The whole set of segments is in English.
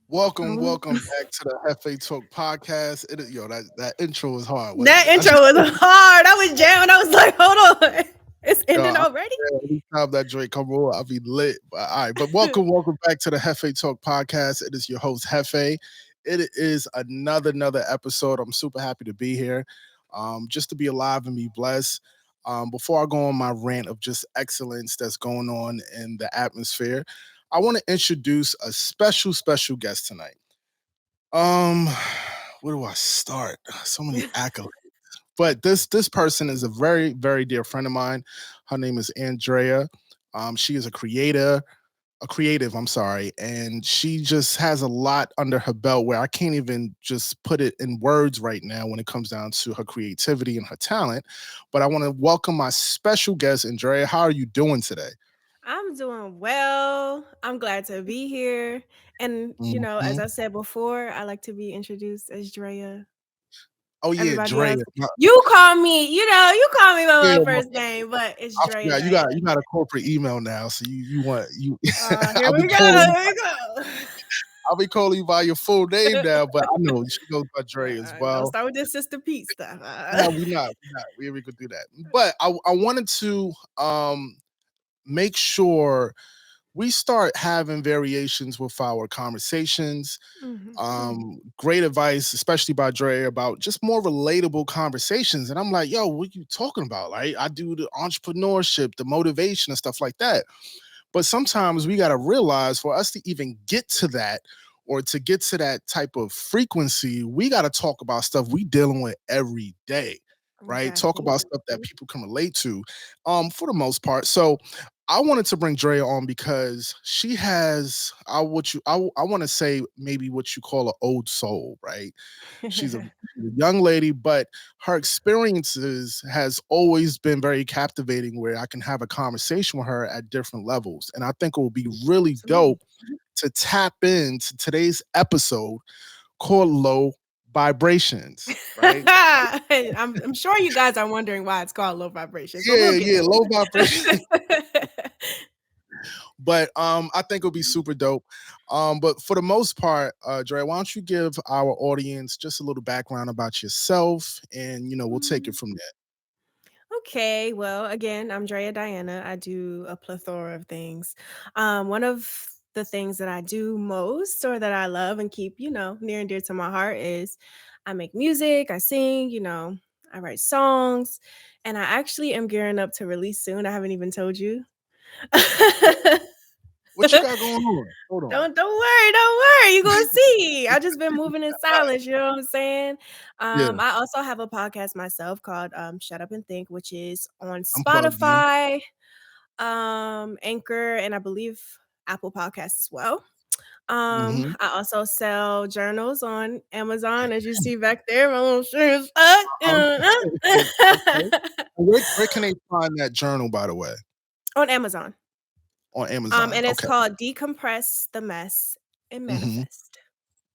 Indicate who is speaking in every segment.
Speaker 1: Welcome
Speaker 2: Oh,
Speaker 1: back to the JefeTalk podcast. That intro is hard, wasn't
Speaker 2: that
Speaker 1: it?
Speaker 2: intro was hard. I was jamming. I was like, hold on. It's
Speaker 1: Yo,
Speaker 2: ending
Speaker 1: I
Speaker 2: already?
Speaker 1: every time that joint come on, I'll be lit. But all right, but welcome back to the JefeTalk podcast. It is your host Jefe. It is another episode. I'm super happy to be here, just to be alive and be blessed. Before I go on my rant of just excellence that's going on in the atmosphere, I want to introduce a special guest tonight. Um, where do I start? So many accolades. But this person is a very dear friend of mine. Her name is Andrea. She is a creative. I'm sorry, and she just has a lot under her belt where I can't even just put it in words right now when it comes down to her creativity and her talent. But I want to welcome my special guest, Andrea. How are you doing today?
Speaker 2: I'm doing well. I'm glad to be here. And, as
Speaker 1: Mhm.
Speaker 2: I said before, I like to be introduced as Drea.
Speaker 1: Oh yeah,
Speaker 2: Everybody
Speaker 1: Drea.
Speaker 2: else, you call me, you call me by
Speaker 1: Yeah,
Speaker 2: my
Speaker 1: my
Speaker 2: first name, but it's
Speaker 1: I
Speaker 2: Drea
Speaker 1: forgot you
Speaker 2: Diana.
Speaker 1: got a corporate email now, so you want you.
Speaker 2: Here
Speaker 1: I'll be
Speaker 2: we go.
Speaker 1: calling you.
Speaker 2: Here we go.
Speaker 1: I'll be calling you by your full name now, but I know she goes by Dre as
Speaker 2: Don't
Speaker 1: well.
Speaker 2: start with this Sister Pete stuff.
Speaker 1: No, we not. We could do that. But I wanted to make sure we start having variations with our conversations.
Speaker 2: Mhm.
Speaker 1: Great advice, especially by Dre, about just more relatable conversations. And I'm like, yo, what are you talking about? Like, I do the entrepreneurship, the motivation, and stuff like that. But sometimes we got to realize for us to even get to that or to get to that type of frequency, we got to talk about stuff we dealing with every day, right? Talk
Speaker 2: Exactly.
Speaker 1: about stuff that people can relate to, for the most part. So I wanted to bring Drea on because she has I want to say maybe what you call an old soul, right? She's a young lady, but her experiences has always been very captivating where I can have a conversation with her at different levels. And I think it will be really
Speaker 2: Absolutely.
Speaker 1: dope to tap into today's episode called Low Vibrations, right?
Speaker 2: I'm sure you guys are wondering why it's called low vibrations, but we'll get
Speaker 1: Yeah,
Speaker 2: into
Speaker 1: low vibration.
Speaker 2: it.
Speaker 1: But I think it'll be super dope. But for the most part, Dre, why don't you give our audience just a little background about yourself, and we'll take it
Speaker 2: Mm,
Speaker 1: from there.
Speaker 2: okay, well, again, I'm Drea Diana. I do a plethora of things. One of the things that I do most or that I love and keep, near and dear to my heart is I make music, I sing, I write songs, and I actually am gearing up to release soon. I haven't even told you.
Speaker 1: What you got going on? Hold on.
Speaker 2: Don't worry. You gonna see. I just been moving in
Speaker 1: All right.
Speaker 2: silence. You know what I'm saying?
Speaker 1: Yeah,
Speaker 2: I also have a podcast myself called Shut Up and Think, which is on
Speaker 1: I'm plugged in.
Speaker 2: Spotify, Anchor, and I believe Apple Podcasts as well.
Speaker 1: Hmm.
Speaker 2: I also sell journals on Amazon, as you see back there. My little shirt is up.
Speaker 1: Okay. Where can they find that journal, by the way?
Speaker 2: On Amazon.
Speaker 1: On Amazon.
Speaker 2: And it's
Speaker 1: Okay.
Speaker 2: called Decompress the Mess and
Speaker 1: Hmm.
Speaker 2: Manifest.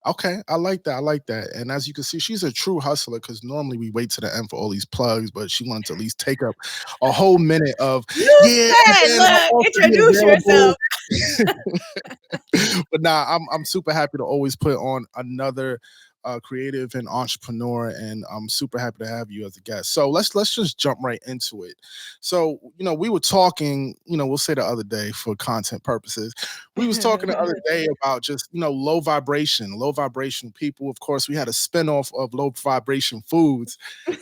Speaker 1: Okay, I like that. I like that. And as you can see, she's a true hustler because normally we wait to the end for all these plugs, but she wanted to at least take up a whole minute of,
Speaker 2: You
Speaker 1: yeah, and
Speaker 2: said,
Speaker 1: then I'll
Speaker 2: look,
Speaker 1: also be
Speaker 2: introduce
Speaker 1: available.
Speaker 2: yourself.
Speaker 1: But nah, I'm super happy to always put on another creative and entrepreneur, and I'm super happy to have you as a guest. So let's just jump right into it. So we were talking, we'll say the other day for content purposes, we was talking the other day about just low vibration people. Of course, we had a spinoff of low vibration foods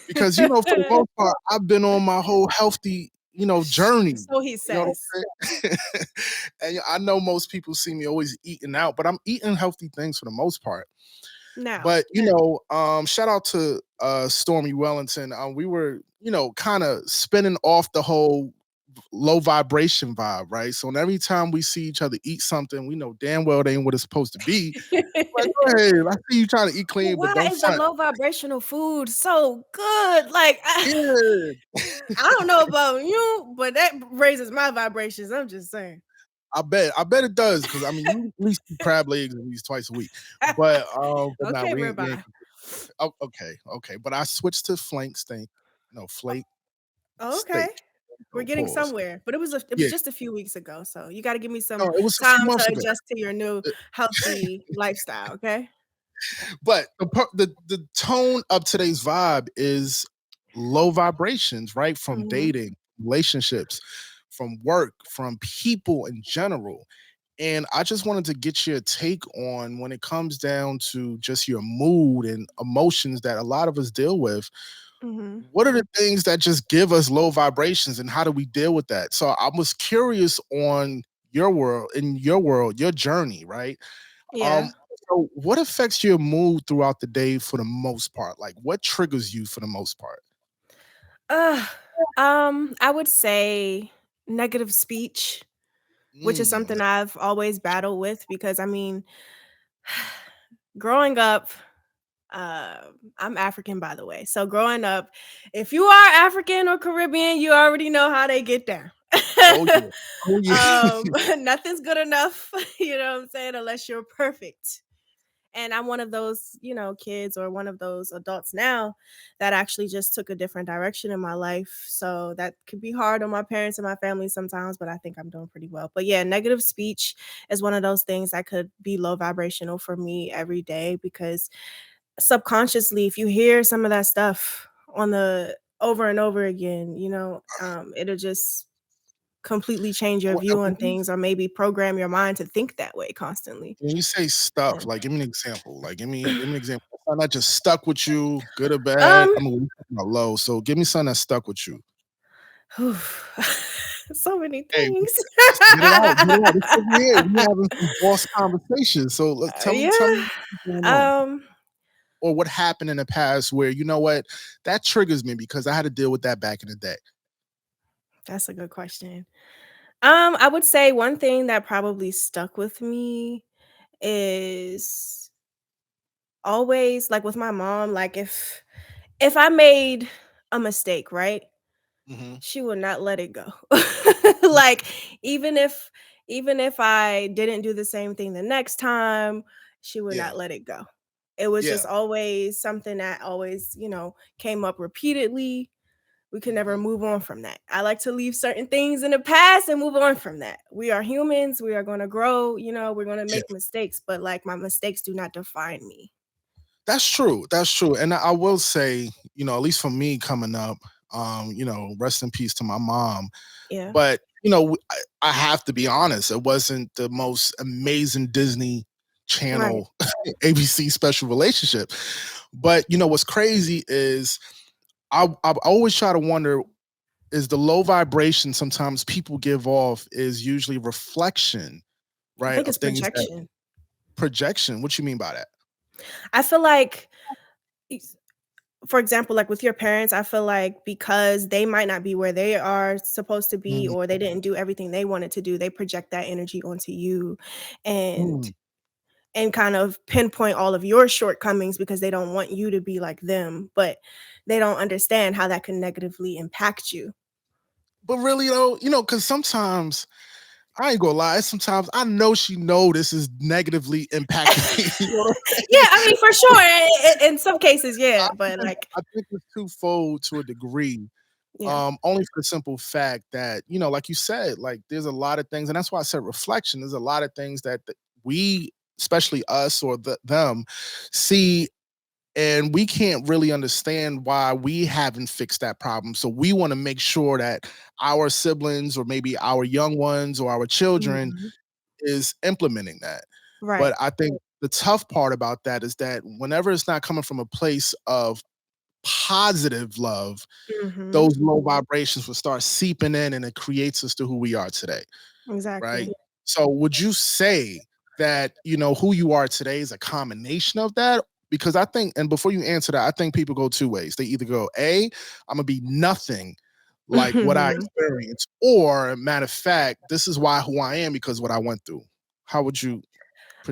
Speaker 1: because for the most part, I've been on my whole healthy journey.
Speaker 2: So he
Speaker 1: You know what
Speaker 2: says.
Speaker 1: I'm saying? And I know most people see me always eating out, but I'm eating healthy things for the most part.
Speaker 2: Now,
Speaker 1: But shout out to Stormy Wellington. We were, kind of spinning off the whole low vibration vibe, right? So every time we see each other eat something, we know damn well it ain't what it's supposed to be. Like, go ahead. I see you trying to eat clean, but
Speaker 2: why
Speaker 1: don't
Speaker 2: is the
Speaker 1: front.
Speaker 2: low vibrational food so good? Like,
Speaker 1: Yeah.
Speaker 2: I don't know about you, but that raises my vibrations. I'm just saying.
Speaker 1: I bet it does because I mean you at least eat crab legs at least twice a week, but now
Speaker 2: Okay,
Speaker 1: we ain't.
Speaker 2: Rabbi.
Speaker 1: Oh, okay. But I switched to flank steak. No, flake
Speaker 2: Okay.
Speaker 1: steak.
Speaker 2: we're
Speaker 1: Oh,
Speaker 2: getting
Speaker 1: pause.
Speaker 2: somewhere, but it was
Speaker 1: Yeah.
Speaker 2: just a few weeks ago, so you gotta give me
Speaker 1: No,
Speaker 2: some
Speaker 1: it was a few
Speaker 2: time
Speaker 1: months
Speaker 2: to
Speaker 1: ago.
Speaker 2: adjust to your new
Speaker 1: Uh,
Speaker 2: healthy lifestyle, okay?
Speaker 1: But the tone of today's vibe is low vibrations, right? From
Speaker 2: Mhm,
Speaker 1: dating, relationships, from work, from people in general. And I just wanted to get your take on when it comes down to just your mood and emotions that a lot of us deal with.
Speaker 2: mhm.
Speaker 1: What are the things that just give us low vibrations and how do we deal with that? So I was curious on your world, your journey, right?
Speaker 2: Yeah.
Speaker 1: Um, so what affects your mood throughout the day for the most part? Like what triggers you for the most part?
Speaker 2: Ugh, I would say negative speech, which is
Speaker 1: Mm.
Speaker 2: something I've always battled with because, I mean, growing up, I'm African, by the way. So growing up, if you are African or Caribbean, you already know how they get down.
Speaker 1: Oh yeah. Oh yeah.
Speaker 2: um, nothing's good enough, you know what I'm saying, unless you're perfect. And I'm one of those, kids or one of those adults now that actually just took a different direction in my life. So that could be hard on my parents and my family sometimes, but I think I'm doing pretty well. But yeah, negative speech is one of those things that could be low vibrational for me every day because subconsciously, if you hear some of that stuff on the over and over again, it'll just completely change your
Speaker 1: Well,
Speaker 2: view on
Speaker 1: and
Speaker 2: things or maybe program your mind to think that way constantly.
Speaker 1: when you say stuff,
Speaker 2: Yeah.
Speaker 1: like give me an example. Like give me an example. Something that just stuck with you, good or bad.
Speaker 2: Um,
Speaker 1: I mean, we're talking about low. So give me something that stuck with you.
Speaker 2: so many
Speaker 1: Hey,
Speaker 2: things.
Speaker 1: just get it out. Get it out. This is here. We having some boss conversations. So tell
Speaker 2: Yeah.
Speaker 1: me what's going on.
Speaker 2: Um,
Speaker 1: Or what happened in the past where you know what that triggers me because I had to deal with that back in the day.
Speaker 2: that's a good question. I would say one thing that probably stuck with me is always like with my mom, like if I made a mistake, right?
Speaker 1: Hmm.
Speaker 2: She would not let it go. Like even if even if I didn't do the same thing the next time, she would
Speaker 1: Yeah,
Speaker 2: not let it go. It was
Speaker 1: yeah.
Speaker 2: just always something that always, came up repeatedly. We can never
Speaker 1: Hmm.
Speaker 2: move on from that. I like to leave certain things in the past and move on from that. We are humans, we are going to grow, we're going to
Speaker 1: Yeah,
Speaker 2: make mistakes, but like my mistakes do not define me.
Speaker 1: that's true. That's true. And I will say, at least for me coming up, rest in peace to my mom.
Speaker 2: Yeah.
Speaker 1: But I have to be honest, it wasn't the most amazing Disney
Speaker 2: Right.
Speaker 1: Channel ABC special relationship. But what's crazy is I always try to wonder is the low vibration sometimes people give off is usually reflection,
Speaker 2: I
Speaker 1: right,
Speaker 2: think
Speaker 1: of
Speaker 2: it's
Speaker 1: things that
Speaker 2: projection.
Speaker 1: projection. What you mean by that?
Speaker 2: I feel like for example, like with your parents, I feel like because they might not be where they are supposed to be
Speaker 1: Mm,
Speaker 2: or they didn't do everything they wanted to do, they project that energy onto you and
Speaker 1: mm.
Speaker 2: and kind of pinpoint all of your shortcomings because they don't want you to be like them, but they don't understand how that can negatively impact you.
Speaker 1: But really though, because sometimes I ain't gonna lie. Sometimes I know she know this is negatively impacting me. You know what I
Speaker 2: Yeah,
Speaker 1: mean?
Speaker 2: I mean, for sure, in some cases,
Speaker 1: I
Speaker 2: yeah, but
Speaker 1: think
Speaker 2: like
Speaker 1: I think it's twofold to a degree.
Speaker 2: yeah.
Speaker 1: Only for the simple fact that, like you said, like there's a lot of things, and that's why I said reflection. There's a lot of things that we, especially us or them, see, and we can't really understand why we haven't fixed that problem. So we want to make sure that our siblings or maybe our young ones or our children
Speaker 2: Mhm.
Speaker 1: is implementing that. But
Speaker 2: Right.
Speaker 1: I think the tough part about that is that whenever it's not coming from a place of positive love,
Speaker 2: Mhm.
Speaker 1: those low vibrations will start seeping in and it creates us to who we are today, right?
Speaker 2: Exactly.
Speaker 1: So would you say that, who you are today is a combination of that? Because I think, and before you answer that, I think people go two ways. They either go, A, I'm gonna be nothing like what I
Speaker 2: Mhm.
Speaker 1: experienced, or matter of fact, this is why who I am because what I went through. How would you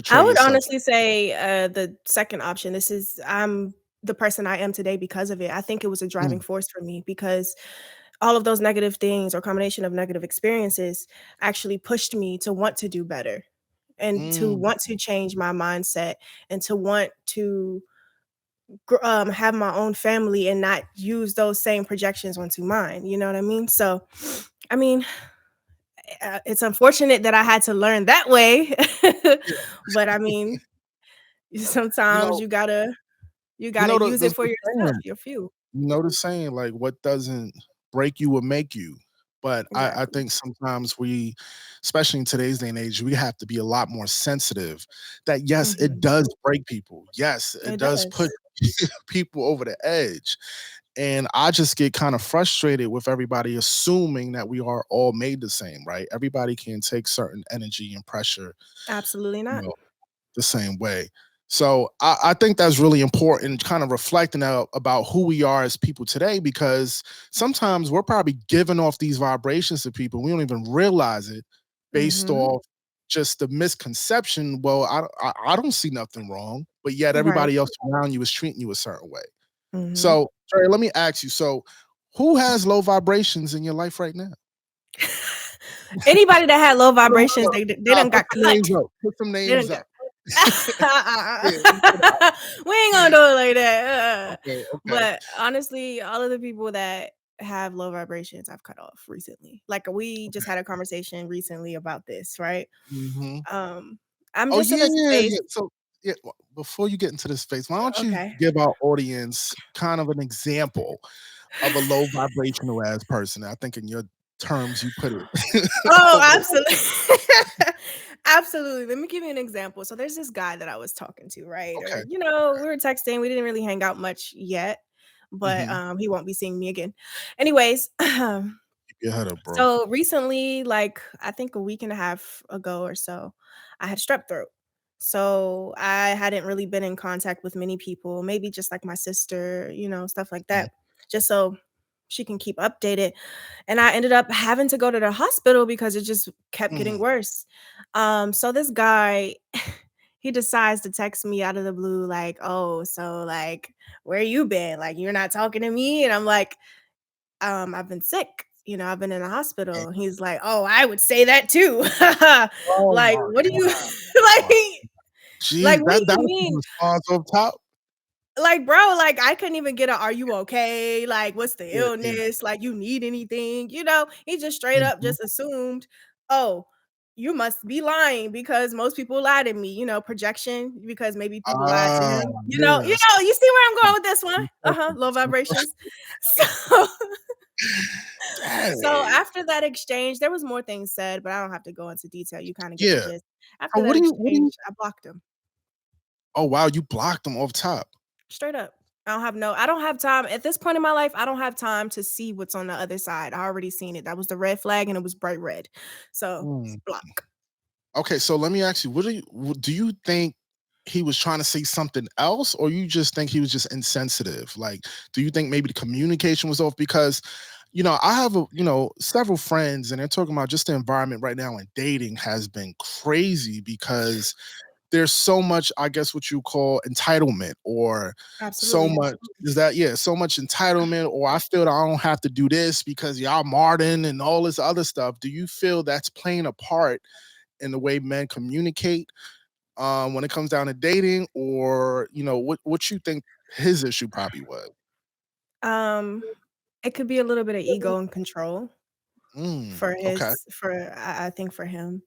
Speaker 2: I
Speaker 1: portray
Speaker 2: would
Speaker 1: yourself?
Speaker 2: honestly say, the second option. This is I'm the person I am today because of it. I think it was a driving
Speaker 1: Mm,
Speaker 2: force for me because all of those negative things or combination of negative experiences actually pushed me to want to do better and to
Speaker 1: mm.
Speaker 2: want to change my mindset and to want to have my own family and not use those same projections onto mine. You know what I mean? So, I mean, it's unfortunate that I had to learn that way,
Speaker 1: Yeah.
Speaker 2: but I mean,
Speaker 1: You
Speaker 2: sometimes
Speaker 1: know,
Speaker 2: you
Speaker 1: you
Speaker 2: gotta
Speaker 1: know
Speaker 2: use
Speaker 1: the
Speaker 2: it for yourself,
Speaker 1: saying.
Speaker 2: your few.
Speaker 1: You know the saying, like, what doesn't break you will make you. But I
Speaker 2: Exactly.
Speaker 1: think sometimes we, especially in today's day and age, we have to be a lot more sensitive that yes, it
Speaker 2: Mhm.
Speaker 1: does break people. Yes, it
Speaker 2: It
Speaker 1: does put
Speaker 2: does.
Speaker 1: people over the edge. And I just get kind of frustrated with everybody assuming that we are all made the same, right? Everybody can take certain energy and pressure,
Speaker 2: Absolutely
Speaker 1: you
Speaker 2: not.
Speaker 1: know, the same way. So I think that's really important, kind of reflecting out about who we are as people today, because sometimes we're probably giving off these vibrations to people. We don't even realize it based
Speaker 2: Mhm.
Speaker 1: off just the misconception. Well, I don't see nothing wrong, but yet
Speaker 2: Right.
Speaker 1: everybody else around you is treating you a certain way.
Speaker 2: Mhm.
Speaker 1: So, Trey, let me ask you. So, who has low vibrations in your life right now?
Speaker 2: Anybody that had low
Speaker 1: No, no,
Speaker 2: vibrations,
Speaker 1: no.
Speaker 2: they
Speaker 1: Nah,
Speaker 2: done
Speaker 1: put
Speaker 2: got
Speaker 1: some
Speaker 2: cut.
Speaker 1: names up. Put some
Speaker 2: They done
Speaker 1: names
Speaker 2: got
Speaker 1: up. Yeah,
Speaker 2: we ain't gonna do it like that.
Speaker 1: okay, okay.
Speaker 2: But honestly, all of the people that have low vibrations, I've cut off recently. Like we just had a conversation recently about this, right?
Speaker 1: Mhm.
Speaker 2: Um, I'm
Speaker 1: Oh,
Speaker 2: just in
Speaker 1: yeah,
Speaker 2: a
Speaker 1: yeah,
Speaker 2: space.
Speaker 1: yeah. So, yeah, before you get into this space, why don't you
Speaker 2: Okay.
Speaker 1: give our audience kind of an example of a low vibrational ass person? I think in your terms you put it.
Speaker 2: Oh,
Speaker 1: Of
Speaker 2: absolutely. Absolutely. Let me give you an example. So there's this guy that I was talking to, right? Or,
Speaker 1: okay.
Speaker 2: we were texting. We didn't really hang out much yet, but
Speaker 1: Mhm.
Speaker 2: he won't be seeing me again. Anyways,
Speaker 1: Keep your head up, bro.
Speaker 2: so recently, like I think a week and a half ago or so, I had strep throat. So I hadn't really been in contact with many people, maybe just like my sister, stuff like
Speaker 1: Mhm.
Speaker 2: that, just so she can keep updated. And I ended up having to go to the hospital because it just kept getting
Speaker 1: Mm.
Speaker 2: worse. So this guy, he decides to text me out of the blue, like, "Oh, so like, where you been? Like, you're not talking to me?" And I'm like, I've been sick. I've been in the
Speaker 1: Okay.
Speaker 2: hospital. He's like, "Oh, I would say that too."
Speaker 1: Oh
Speaker 2: Like,
Speaker 1: my
Speaker 2: what do you
Speaker 1: god.
Speaker 2: like?
Speaker 1: Oh,
Speaker 2: Like,
Speaker 1: geez,
Speaker 2: what do
Speaker 1: that
Speaker 2: you
Speaker 1: was the
Speaker 2: mean?
Speaker 1: response up top?
Speaker 2: Like, bro, like I couldn't even get a "Are you okay?" Like, what's the
Speaker 1: Yeah, yeah.
Speaker 2: illness? Like, you need anything? He just straight up
Speaker 1: Mhm.
Speaker 2: just assumed, "Oh, you must be lying because most people lie to me." Projection because maybe people lied to
Speaker 1: Ah,
Speaker 2: him.
Speaker 1: yes.
Speaker 2: You see where I'm going with this one? Uh-huh,
Speaker 1: Some
Speaker 2: low vibrations.
Speaker 1: some
Speaker 2: So so
Speaker 1: Dang.
Speaker 2: after that exchange, there was more things said, but I don't have to go into detail. You kind of get the
Speaker 1: Yeah.
Speaker 2: gist.
Speaker 1: So
Speaker 2: After that
Speaker 1: what do you
Speaker 2: exchange, I blocked him.
Speaker 1: oh, wow, you blocked them off top.
Speaker 2: Straight up. I don't have time at this point in my life. I don't have time to see what's on the other side. I already seen it. That was the red flag and it was bright red. So,
Speaker 1: Mm.
Speaker 2: block.
Speaker 1: Okay, so let me ask you, do you think he was trying to say something else, or you just think he was just insensitive? Like, do you think maybe the communication was off? Because, I have several friends, and they're talking about just the environment right now, and dating has been crazy because there's so much, I guess, what you call entitlement, or so
Speaker 2: Absolutely.
Speaker 1: much so much entitlement, or I feel that I don't have to do this because y'all Martin and all this other stuff. Do you feel that's playing a part in the way men communicate when it comes down to dating, or what you think his issue probably was?
Speaker 2: Um, it could be a little bit of ego and control
Speaker 1: Okay.
Speaker 2: I think for him.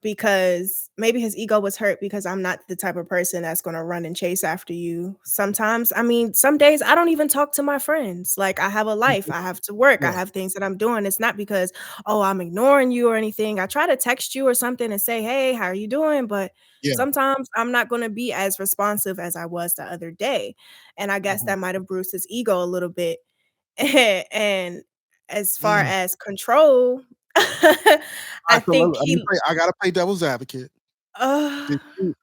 Speaker 2: Because maybe his ego was hurt because I'm not the type of person that's gonna run and chase after you. Sometimes, I mean, some days I don't even talk to my friends. Like I have a life, I have to work, I
Speaker 1: Yeah.
Speaker 2: have things that I'm doing. It's not because, oh, I'm ignoring you or anything. I try to text you or something and say, hey, how are you doing? But
Speaker 1: Yeah.
Speaker 2: sometimes I'm not gonna be as responsive as I was the other day. And I guess
Speaker 1: Mhm.
Speaker 2: that might have bruised his ego a little bit. And as far
Speaker 1: Mm.
Speaker 2: as control,
Speaker 1: All
Speaker 2: I
Speaker 1: right, so
Speaker 2: think
Speaker 1: let me
Speaker 2: he
Speaker 1: play. I gotta play devil's advocate.
Speaker 2: uh
Speaker 1: Did you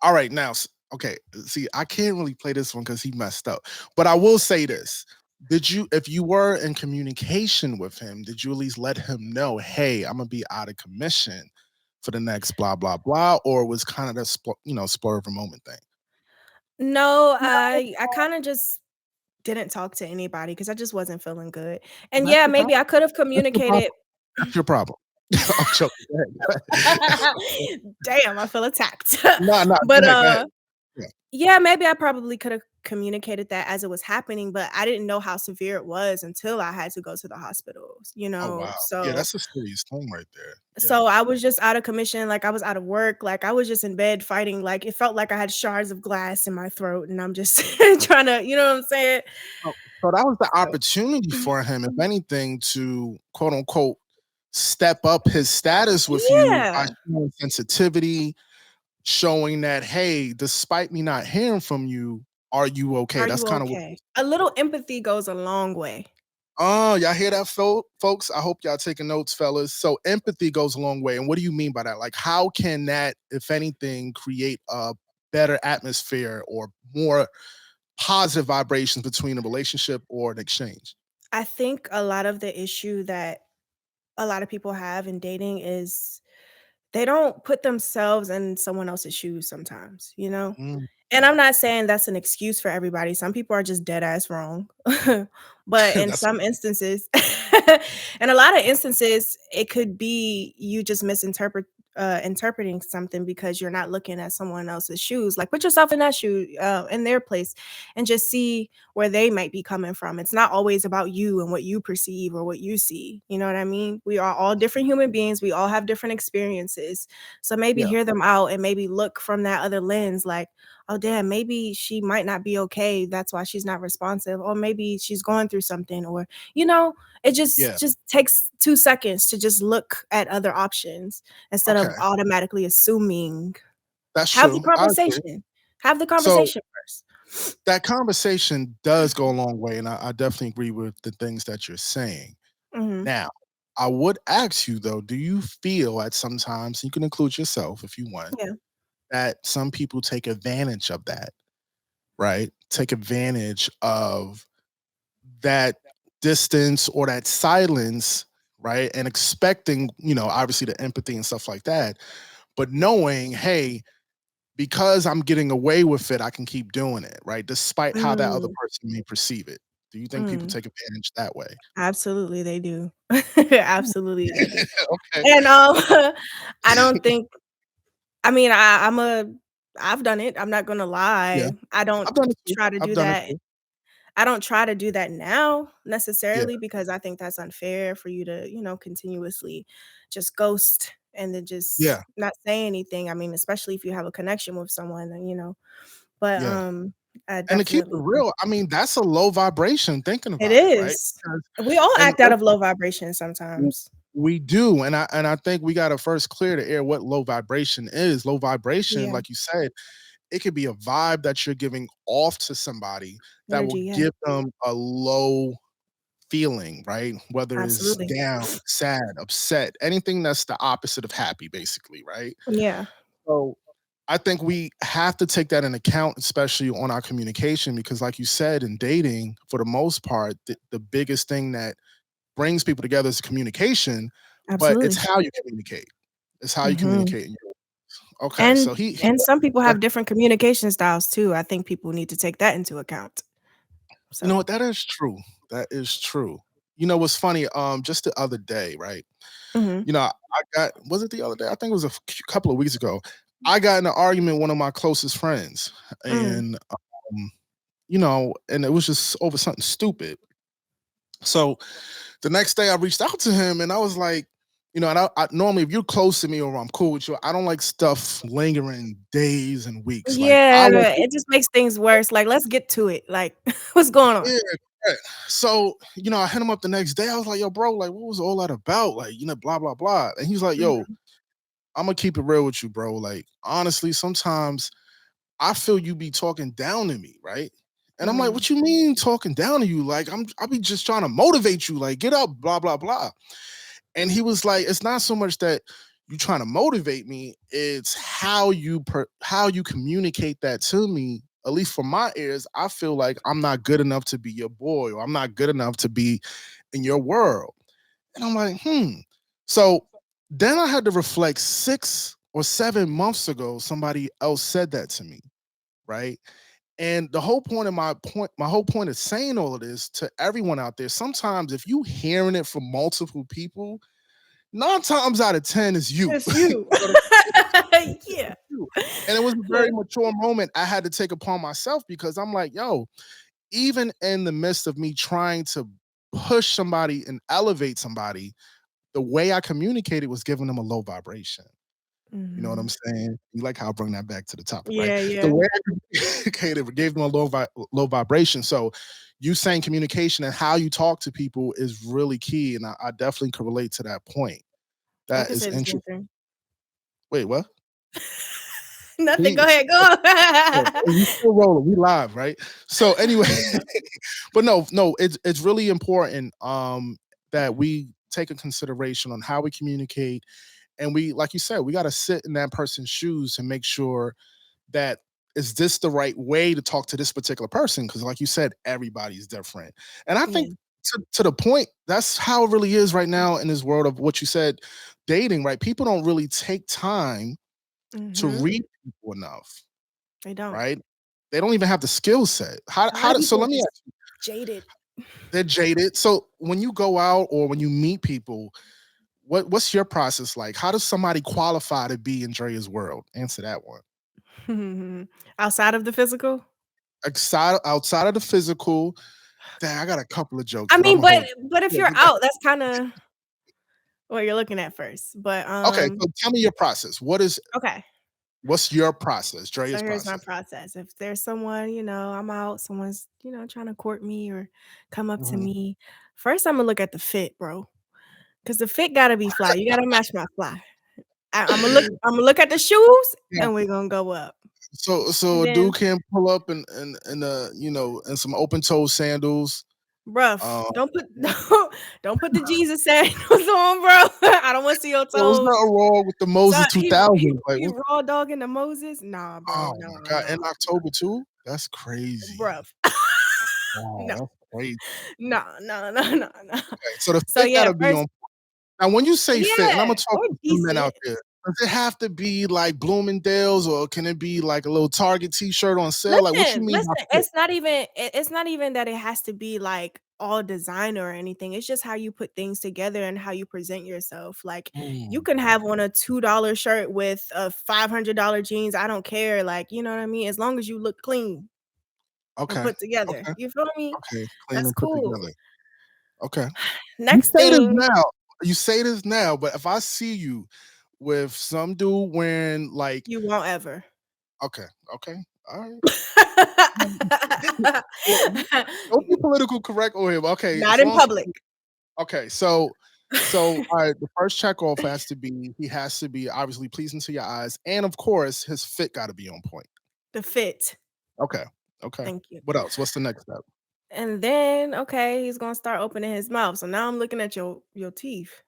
Speaker 1: All right, now, okay. See, I can't really play this one because he messed up. But I will say this: if you were in communication with him, did you at least let him know, hey, I'm gonna be out of commission for the next blah blah blah, or was kind of the spur of a moment thing?
Speaker 2: No, I kinda just didn't talk to anybody because I just wasn't feeling good. And
Speaker 1: That's
Speaker 2: yeah,
Speaker 1: your
Speaker 2: maybe
Speaker 1: problem.
Speaker 2: I could have
Speaker 1: That's your problem.
Speaker 2: communicated.
Speaker 1: That's your problem. I'm joking. Go ahead. Go ahead.
Speaker 2: Damn, I feel attacked.
Speaker 1: No, no, go
Speaker 2: But,
Speaker 1: ahead. Go ahead. Yeah.
Speaker 2: yeah, maybe I probably coulda communicated that as it was happening, but I didn't know how severe it was until I had to go to the hospitals, you
Speaker 1: Oh,
Speaker 2: know?
Speaker 1: wow. Yeah,
Speaker 2: So
Speaker 1: that's a serious thing right there. Yeah.
Speaker 2: so I was just out of commission, like, I was out of work, like, I was just in bed fighting, like, it felt like I had shards of glass in my throat, and I'm just trying to, you know what I'm saying?
Speaker 1: So so that was the
Speaker 2: So
Speaker 1: opportunity for him, if anything, to quote unquote step up his status with you by
Speaker 2: yeah.
Speaker 1: showing sensitivity, showing that, hey, despite me not hearing from you, are you okay?
Speaker 2: Are
Speaker 1: That's
Speaker 2: you
Speaker 1: kind of what.
Speaker 2: okay? A little empathy goes a long way.
Speaker 1: Oh, y'all hear that, folks? I hope y'all taking notes, fellas. So empathy goes a long way. And what do you mean by that? Like, how can that, if anything, create a better atmosphere or more positive vibrations between a relationship or an exchange?
Speaker 2: I think a lot of the issue that a lot of people have in dating is they don't put themselves in someone else's shoes sometimes, you know?
Speaker 1: Mm.
Speaker 2: And I'm not saying that's an excuse for everybody. Some people are just dead ass wrong. But in
Speaker 1: That's
Speaker 2: some instances, in a lot of instances, it could be you just interpreting something because you're not looking at someone else's shoes. Like put yourself in that shoe, in their place, and just see where they might be coming from. It's not always about you and what you perceive or what you see. You know what I mean? We are all different human beings. We all have different experiences. So maybe
Speaker 1: yeah,
Speaker 2: hear them out and maybe look from that other lens, like, oh damn, maybe she might not be okay, that's why she's not responsive, or maybe she's going through something, or you know, it just
Speaker 1: yeah.
Speaker 2: just takes 2 seconds to just look at other options instead of
Speaker 1: Okay,
Speaker 2: automatically assuming.
Speaker 1: that's
Speaker 2: Have the
Speaker 1: true. I agree.
Speaker 2: conversation. Have the
Speaker 1: So
Speaker 2: conversation first.
Speaker 1: that conversation does go a long way, and I definitely agree with the things that you're saying.
Speaker 2: Mhm.
Speaker 1: Now, I would ask you though, do you feel at sometimes, you can include yourself if you want,
Speaker 2: Yeah,
Speaker 1: that some people take advantage of that, right? Take advantage of that distance or that silence, right? And expecting, obviously the empathy and stuff like that, but knowing, hey, because I'm getting away with it, I can keep doing it, right? Despite how that other
Speaker 2: mm,
Speaker 1: person may perceive it. Do you think people
Speaker 2: mm,
Speaker 1: take advantage that way?
Speaker 2: absolutely they do. Absolutely they do.
Speaker 1: Okay.
Speaker 2: And, I don't think I mean, I've done it, I'm not gonna
Speaker 1: Yeah.
Speaker 2: lie. I don't
Speaker 1: I've done it too.
Speaker 2: try to
Speaker 1: I've
Speaker 2: do
Speaker 1: done it
Speaker 2: that.
Speaker 1: too.
Speaker 2: I don't try to do that now
Speaker 1: Yeah.
Speaker 2: necessarily because I think that's unfair for you to, continuously just ghost and then just
Speaker 1: Yeah.
Speaker 2: not say anything. I mean, especially if you have a connection with someone, but,
Speaker 1: Yeah.
Speaker 2: I
Speaker 1: And to keep it
Speaker 2: definitely
Speaker 1: real, I mean, that's a low vibration thinking
Speaker 2: it
Speaker 1: about it, right?
Speaker 2: is.
Speaker 1: Because
Speaker 2: We all
Speaker 1: and
Speaker 2: act out of low vibration
Speaker 1: w
Speaker 2: sometimes.
Speaker 1: we do, and I think we gotta first clear the air what low vibration is. Low vibration,
Speaker 2: Yeah,
Speaker 1: like you said, it could be a vibe that you're giving off to somebody that will
Speaker 2: energy, yeah,
Speaker 1: give them a low feeling, right? Whether it's
Speaker 2: absolutely.
Speaker 1: down, sad, upset, anything that's the opposite of happy, basically, right?
Speaker 2: Yeah,
Speaker 1: So I think we have to take that in account, especially on our communication, because, like you said, in dating, for the most part, the biggest thing that brings people together is communication, but it's
Speaker 2: absolutely.
Speaker 1: how you communicate. It's how you
Speaker 2: Mhm.
Speaker 1: communicate. Okay,
Speaker 2: And
Speaker 1: so he
Speaker 2: and some people
Speaker 1: uh,
Speaker 2: have different communication styles too. I think people need to take that into account.
Speaker 1: you know
Speaker 2: So
Speaker 1: what? That is true. That is true. You know what's funny? Just the other day, right?
Speaker 2: mhm,
Speaker 1: I got was it the other day? I think it was a couple of weeks ago. I got in an argument with one of my closest friends,
Speaker 2: mm.
Speaker 1: and and it was just over something stupid. So the next day, I reached out to him, and I was like, and I normally, if you're close to me or I'm cool with you, I don't like stuff lingering days and weeks. Like I
Speaker 2: Yeah,
Speaker 1: want,
Speaker 2: it just makes things worse, like, let's get to it, like, what's going on?
Speaker 1: yeah. Correct. So, I hit him up the next day. I was like, yo, bro, like, what was all that about? Like, blah, blah, blah. And he's like, yo,
Speaker 2: Mhm,
Speaker 1: I'm gonna keep it real with you, bro. Like, honestly, sometimes I feel you be talking down to me, right? And I'm like,
Speaker 2: mm,
Speaker 1: what you mean talking down to you? Like, I be just trying to motivate you, like, get up, blah, blah, blah. And he was like, it's not so much that you trying to motivate me, it's how you communicate that to me. At least for my ears, I feel like I'm not good enough to be your boy, or I'm not good enough to be in your world. And I'm like, So then I had to reflect 6 or 7 months ago, somebody else said that to me, right? And the whole point of my whole point of saying all of this to everyone out there, sometimes if you hearing it from multiple people, 9 times out of 10 is you.
Speaker 2: it's you. Yeah.
Speaker 1: you. And it was a very mature moment I had to take upon myself because I'm like, yo, even in the midst of me trying to push somebody and elevate somebody, the way I communicated was giving them a low vibration. You know what I'm
Speaker 2: Mhm.
Speaker 1: saying? You like how I bring that back to the topic, right?
Speaker 2: Yeah,
Speaker 1: The
Speaker 2: yeah.
Speaker 1: way I communicated gave them a low vibration. So you saying communication and how you talk to people is really key. And I definitely could relate to that point.
Speaker 2: I
Speaker 1: That
Speaker 2: could
Speaker 1: is
Speaker 2: say the same
Speaker 1: interesting.
Speaker 2: thing.
Speaker 1: Wait, what?
Speaker 2: Nothing, go
Speaker 1: We
Speaker 2: ahead, go
Speaker 1: oh,
Speaker 2: on.
Speaker 1: we still rolling. We live, right? So anyway, but no, it's really important that we take a consideration on how we communicate. And we, like you said, we got to sit in that person's shoes and make sure that is this the right way to talk to this particular person? Because, like you said, everybody's different. And I think
Speaker 2: Yeah.
Speaker 1: to the point, that's how it really is right now in this world of what you said, dating, right? People don't really take time to
Speaker 2: Mhm.
Speaker 1: read people enough,
Speaker 2: They don't.
Speaker 1: right? They don't even have the skill set.
Speaker 2: A lot of
Speaker 1: So
Speaker 2: people are
Speaker 1: let me
Speaker 2: just
Speaker 1: ask you,
Speaker 2: jaded.
Speaker 1: they're jaded. So when you go out or when you meet people, what's your process like? How does somebody qualify to be in Drea's world? Answer that one.
Speaker 2: Outside of the physical?
Speaker 1: Outside of the physical, dang, I got a couple of jokes,
Speaker 2: I
Speaker 1: but I'm
Speaker 2: mean,
Speaker 1: gonna hold.
Speaker 2: but if
Speaker 1: Yeah,
Speaker 2: you're
Speaker 1: you got
Speaker 2: out, that's kinda what you're looking at first. But,
Speaker 1: okay. So tell me your process.
Speaker 2: okay.
Speaker 1: What's your process?
Speaker 2: So
Speaker 1: Drea's
Speaker 2: here's my
Speaker 1: process.
Speaker 2: process. If there's someone, I'm out, someone's, trying to court me or come up to
Speaker 1: Mhm.
Speaker 2: me, first Imma look at the fit, bro, because the fit gotta be fly. You gotta match my fly. Imma look at the shoes,
Speaker 1: Yeah.
Speaker 2: and we're gonna go up.
Speaker 1: So
Speaker 2: And
Speaker 1: a
Speaker 2: then,
Speaker 1: dude can't pull up in some open toe sandals.
Speaker 2: bruh,
Speaker 1: Um,
Speaker 2: don't put the Jesus sandals on, bro. I don't wanna see your
Speaker 1: there was
Speaker 2: toes.
Speaker 1: nothing wrong with the
Speaker 2: So
Speaker 1: Moses
Speaker 2: he
Speaker 1: 2000. Like
Speaker 2: he
Speaker 1: what?
Speaker 2: raw dogging the Moses? Nah,
Speaker 1: Oh
Speaker 2: bro. No,
Speaker 1: my god!
Speaker 2: no,
Speaker 1: In October too? That's crazy.
Speaker 2: bruh.
Speaker 1: Wow,
Speaker 2: No.
Speaker 1: that's crazy.
Speaker 2: No, no, no, no, no.
Speaker 1: Okay, so the
Speaker 2: So,
Speaker 1: fit
Speaker 2: yeah,
Speaker 1: gotta be
Speaker 2: first
Speaker 1: on. Now, when you say fit, and I'm
Speaker 2: yeah,
Speaker 1: gonna talk
Speaker 2: or
Speaker 1: to some men out
Speaker 2: decent.
Speaker 1: there, does it have to be like Bloomingdale's or can it be like a little Target T-shirt on sale? Like, what you mean by
Speaker 2: Listen,
Speaker 1: fit?
Speaker 2: it's not even that it has to be, like, all designer or anything, it's just how you put things together and how you present yourself, like, you
Speaker 1: Mm,
Speaker 2: can have on a $2 shirt with a $500 jeans, I don't care, like, you know what I mean? As long as you look clean and
Speaker 1: okay,
Speaker 2: put together,
Speaker 1: okay,
Speaker 2: you feel me?
Speaker 1: okay. Clean
Speaker 2: That's
Speaker 1: and put
Speaker 2: cool.
Speaker 1: together. Okay. You
Speaker 2: Next
Speaker 1: say this
Speaker 2: thing,
Speaker 1: now. You say this now, but if I see you with some dude wearing like,
Speaker 2: you won't ever.
Speaker 1: okay, okay, all right. Well, don't be political correct on him. Okay,
Speaker 2: Not
Speaker 1: as
Speaker 2: in
Speaker 1: long as
Speaker 2: public.
Speaker 1: okay, so all right, the first check off has to be he has to be obviously pleasing to your eyes, and of course his fit got to be on point.
Speaker 2: The fit.
Speaker 1: Okay, okay.
Speaker 2: Thank you.
Speaker 1: What else? What's the next step?
Speaker 2: And then, okay, he's gonna start opening his mouth. So now I'm looking at your teeth.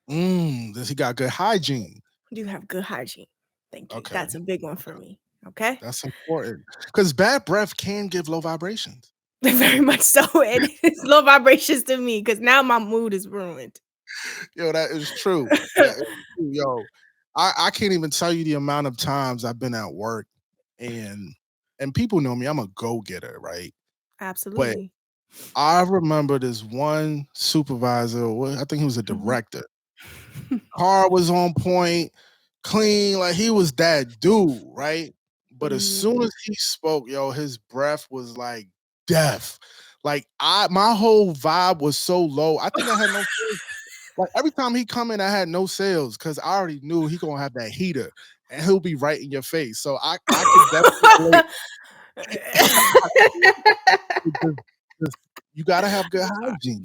Speaker 1: Does he got good hygiene?
Speaker 2: Do you have good hygiene? Thank you.
Speaker 1: Okay,
Speaker 2: That's a big one for me. Okay.
Speaker 1: that's important because bad breath can give low vibrations.
Speaker 2: Very much so. And it's low vibrations to me because now my mood is ruined.
Speaker 1: Yo, that is true. That is true. Yo, I can't even tell you the amount of times I've been at work and people know me. I'm a go getter, right? But
Speaker 2: Absolutely.
Speaker 1: I remember this one supervisor. I think he was a
Speaker 2: Mhm.
Speaker 1: director. Car was on point, clean, like he was that dude, right? But as
Speaker 2: Mhm.
Speaker 1: soon as he spoke, yo, his breath was like death. Like my whole vibe was so low. I think I had no sales. Like every time he come in, I had no sales because I already knew he gonna have that heater and he'll be right in your face. So I could definitely relate. Just, just you gotta have good hygiene.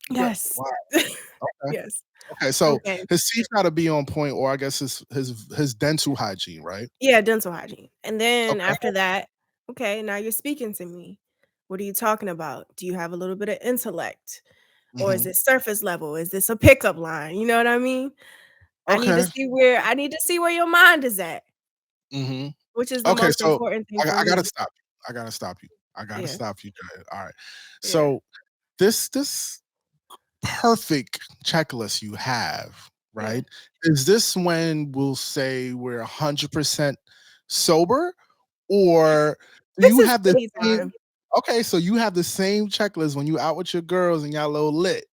Speaker 1: You got
Speaker 2: Yes.
Speaker 1: wow. Okay.
Speaker 2: Yes.
Speaker 1: Okay, so
Speaker 2: Okay.
Speaker 1: his teeth gotta be on point, or I guess his dental hygiene, right?
Speaker 2: Yeah, dental hygiene. And then
Speaker 1: Okay.
Speaker 2: after that, okay, now you're speaking to me. What are you talking about? Do you have a little bit of intellect? Or is
Speaker 1: Mhm.
Speaker 2: it surface level? Is this a pickup line? You know what I mean?
Speaker 1: Okay.
Speaker 2: I need to see where your mind is at,
Speaker 1: Mhm.
Speaker 2: which is the
Speaker 1: Okay,
Speaker 2: most
Speaker 1: so
Speaker 2: important thing for
Speaker 1: I gotta
Speaker 2: me.
Speaker 1: stop you. I gotta stop you. I gotta
Speaker 2: Yeah,
Speaker 1: stop you. Jared. All right.
Speaker 2: yeah,
Speaker 1: So this perfect checklist you have,
Speaker 2: yeah.
Speaker 1: right? Is this when we'll say we're 100% sober, or do
Speaker 2: This
Speaker 1: you
Speaker 2: is
Speaker 1: have the same?
Speaker 2: anytime.
Speaker 1: Okay, so you have the same checklist when you out with your girls and y'all a little lit.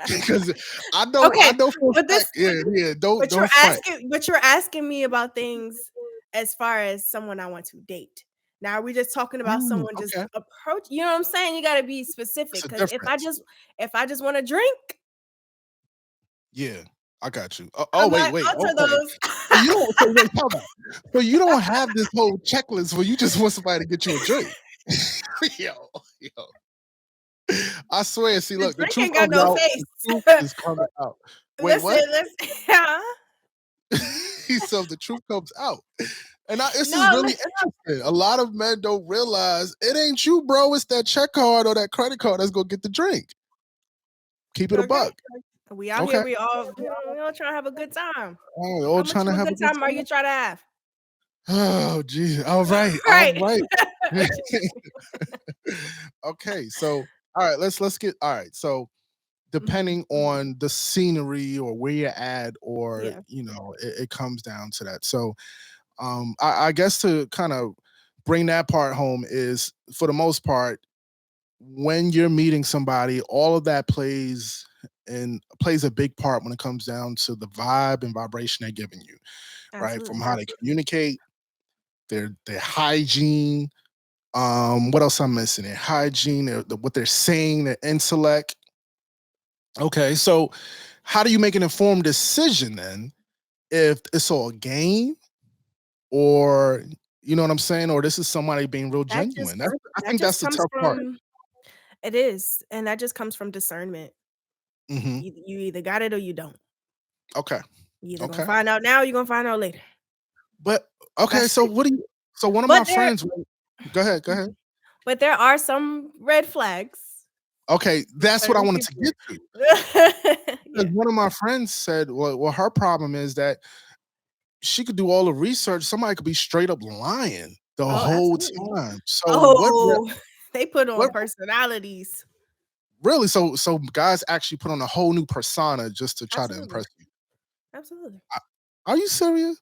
Speaker 1: Because I
Speaker 2: Okay,
Speaker 1: know for
Speaker 2: but
Speaker 1: a fact.
Speaker 2: this
Speaker 1: Yeah, yeah. Don't
Speaker 2: but you're
Speaker 1: don't front.
Speaker 2: asking me about things as far as someone I want to date. Now, are we just talking about someone just
Speaker 1: Okay.
Speaker 2: approach, you know what I'm saying? You gotta be
Speaker 1: It's
Speaker 2: specific
Speaker 1: a
Speaker 2: because
Speaker 1: difference.
Speaker 2: if I just wanna drink,
Speaker 1: Yeah, I got you.
Speaker 2: I
Speaker 1: Wait,
Speaker 2: might
Speaker 1: wait.
Speaker 2: alter
Speaker 1: Okay.
Speaker 2: those.
Speaker 1: So you don't. So wait, tell me. So you don't have this whole checklist where you just want somebody to get you a drink. yo, yo. I swear. See,
Speaker 2: The
Speaker 1: look, the
Speaker 2: drink
Speaker 1: truth
Speaker 2: ain't got
Speaker 1: comes
Speaker 2: no
Speaker 1: out. The
Speaker 2: face.
Speaker 1: truth is coming out. Wait,
Speaker 2: Listen,
Speaker 1: what?
Speaker 2: listen. Yeah.
Speaker 1: So the truth comes out. And this is
Speaker 2: No,
Speaker 1: really interesting. A lot of men don't realize it ain't you, bro. It's that check card or that credit card that's gonna get the drink. Keep it a
Speaker 2: okay.
Speaker 1: buck.
Speaker 2: We out here,
Speaker 1: Okay.
Speaker 2: we all trying to have a good time.
Speaker 1: All right,
Speaker 2: How
Speaker 1: all
Speaker 2: much
Speaker 1: trying
Speaker 2: of
Speaker 1: to
Speaker 2: a
Speaker 1: have a
Speaker 2: good
Speaker 1: good
Speaker 2: time are you
Speaker 1: time.
Speaker 2: trying to have?
Speaker 1: Oh, geez. All right. All
Speaker 2: Right.
Speaker 1: right. Okay. So, all right. Let's get. All right. So,
Speaker 2: Mhm.
Speaker 1: depending on the scenery or where you're at, or
Speaker 2: Yeah,
Speaker 1: it comes down to that. So, I guess to kind of bring that part home is, for the most part, when you're meeting somebody, all of that plays a big part when it comes down to the vibe and vibration they're giving you, right? From
Speaker 2: absolutely.
Speaker 1: how they communicate, their hygiene. What else I'm missing? Their hygiene, what they're saying, their intellect. Okay, so how do you make an informed decision then if it's all game, or you know what I'm saying, or this is somebody being real
Speaker 2: That just
Speaker 1: genuine? I
Speaker 2: that
Speaker 1: think
Speaker 2: just
Speaker 1: that's the
Speaker 2: comes
Speaker 1: tough part.
Speaker 2: from it is, and that just comes from discernment.
Speaker 1: Hmm.
Speaker 2: You either got it or you don't.
Speaker 1: Okay,
Speaker 2: You either gonna
Speaker 1: okay,
Speaker 2: find out now or you're gonna find out later.
Speaker 1: but okay.
Speaker 2: That's
Speaker 1: So
Speaker 2: it.
Speaker 1: what do you? So one of my
Speaker 2: But there
Speaker 1: friends. Go ahead. Go ahead.
Speaker 2: Mhm. But there are some red flags
Speaker 1: Okay,
Speaker 2: with
Speaker 1: that's what I
Speaker 2: certain
Speaker 1: wanted to
Speaker 2: people.
Speaker 1: get to. Because
Speaker 2: Yeah.
Speaker 1: one of my friends said, well, her problem is that she could do all the research. Somebody could be straight up lying the
Speaker 2: Oh,
Speaker 1: whole
Speaker 2: absolutely.
Speaker 1: time. So
Speaker 2: Oh, they put on
Speaker 1: what
Speaker 2: personalities.
Speaker 1: really? So guys actually put on a whole new persona just to try to
Speaker 2: Absolutely.
Speaker 1: impress you.
Speaker 2: Absolutely.
Speaker 1: I- Are you serious?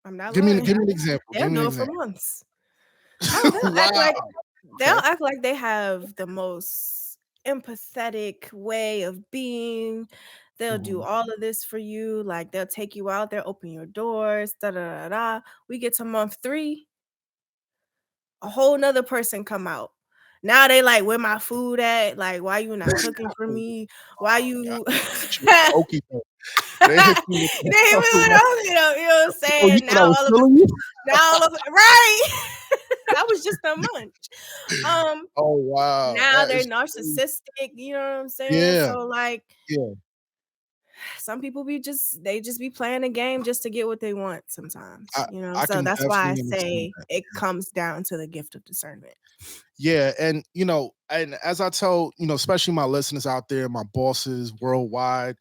Speaker 2: I'm not
Speaker 1: Give me
Speaker 2: lying.
Speaker 1: give me an example.
Speaker 2: They'll
Speaker 1: Give me an
Speaker 2: do it for
Speaker 1: example.
Speaker 2: months. Oh,
Speaker 1: Wow.
Speaker 2: they'll
Speaker 1: Okay.
Speaker 2: act like they have the most empathetic way of being. They'll do
Speaker 1: Mhm.
Speaker 2: all of this for you. Like they'll take you out, they'll open your doors, da da da da. We get to month 3, a whole nother person come out. Now they like, where my food at? Like, why you not cooking for
Speaker 1: Oh,
Speaker 2: me? Why
Speaker 1: God.
Speaker 2: you
Speaker 1: Hit you with the okey doke. They hit you with
Speaker 2: They
Speaker 1: the
Speaker 2: really don't, you know what I'm
Speaker 1: Oh, you
Speaker 2: saying?
Speaker 1: thought I was feeling you?
Speaker 2: Now all of right. That was just a munch. Um,
Speaker 1: Oh, wow.
Speaker 2: Now
Speaker 1: That
Speaker 2: they're
Speaker 1: is crazy.
Speaker 2: narcissistic, you know what I'm saying?
Speaker 1: Yeah.
Speaker 2: So like
Speaker 1: Yeah.
Speaker 2: some people they just be playing a game just to get what they want sometimes,
Speaker 1: I
Speaker 2: you know.
Speaker 1: I
Speaker 2: So
Speaker 1: can
Speaker 2: that's why I
Speaker 1: definitely understand
Speaker 2: say
Speaker 1: that.
Speaker 2: it comes down to the gift of discernment.
Speaker 1: Yeah, and and as I tell, especially my listeners out there, my bosses worldwide,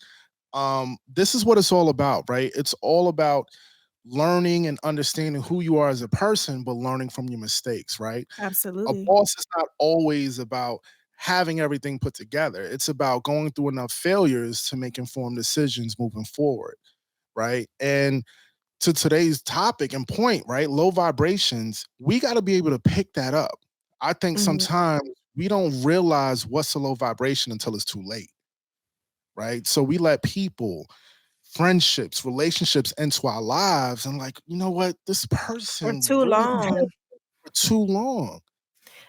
Speaker 1: this is what it's all about, right? It's all about learning and understanding who you are as a person, but learning from your mistakes, right? A
Speaker 2: Absolutely.
Speaker 1: boss is not always about having everything put together. It's about going through enough failures to make informed decisions moving forward, right? And to today's topic and point, right? Low vibrations, we got to be able to pick that up. I think
Speaker 2: Mhm.
Speaker 1: sometimes we don't realize what's a low vibration until it's too late, right? So we let people, friendships, relationships into our lives and, like, you know what? This
Speaker 2: For
Speaker 1: person
Speaker 2: too
Speaker 1: really
Speaker 2: long.
Speaker 1: for too long.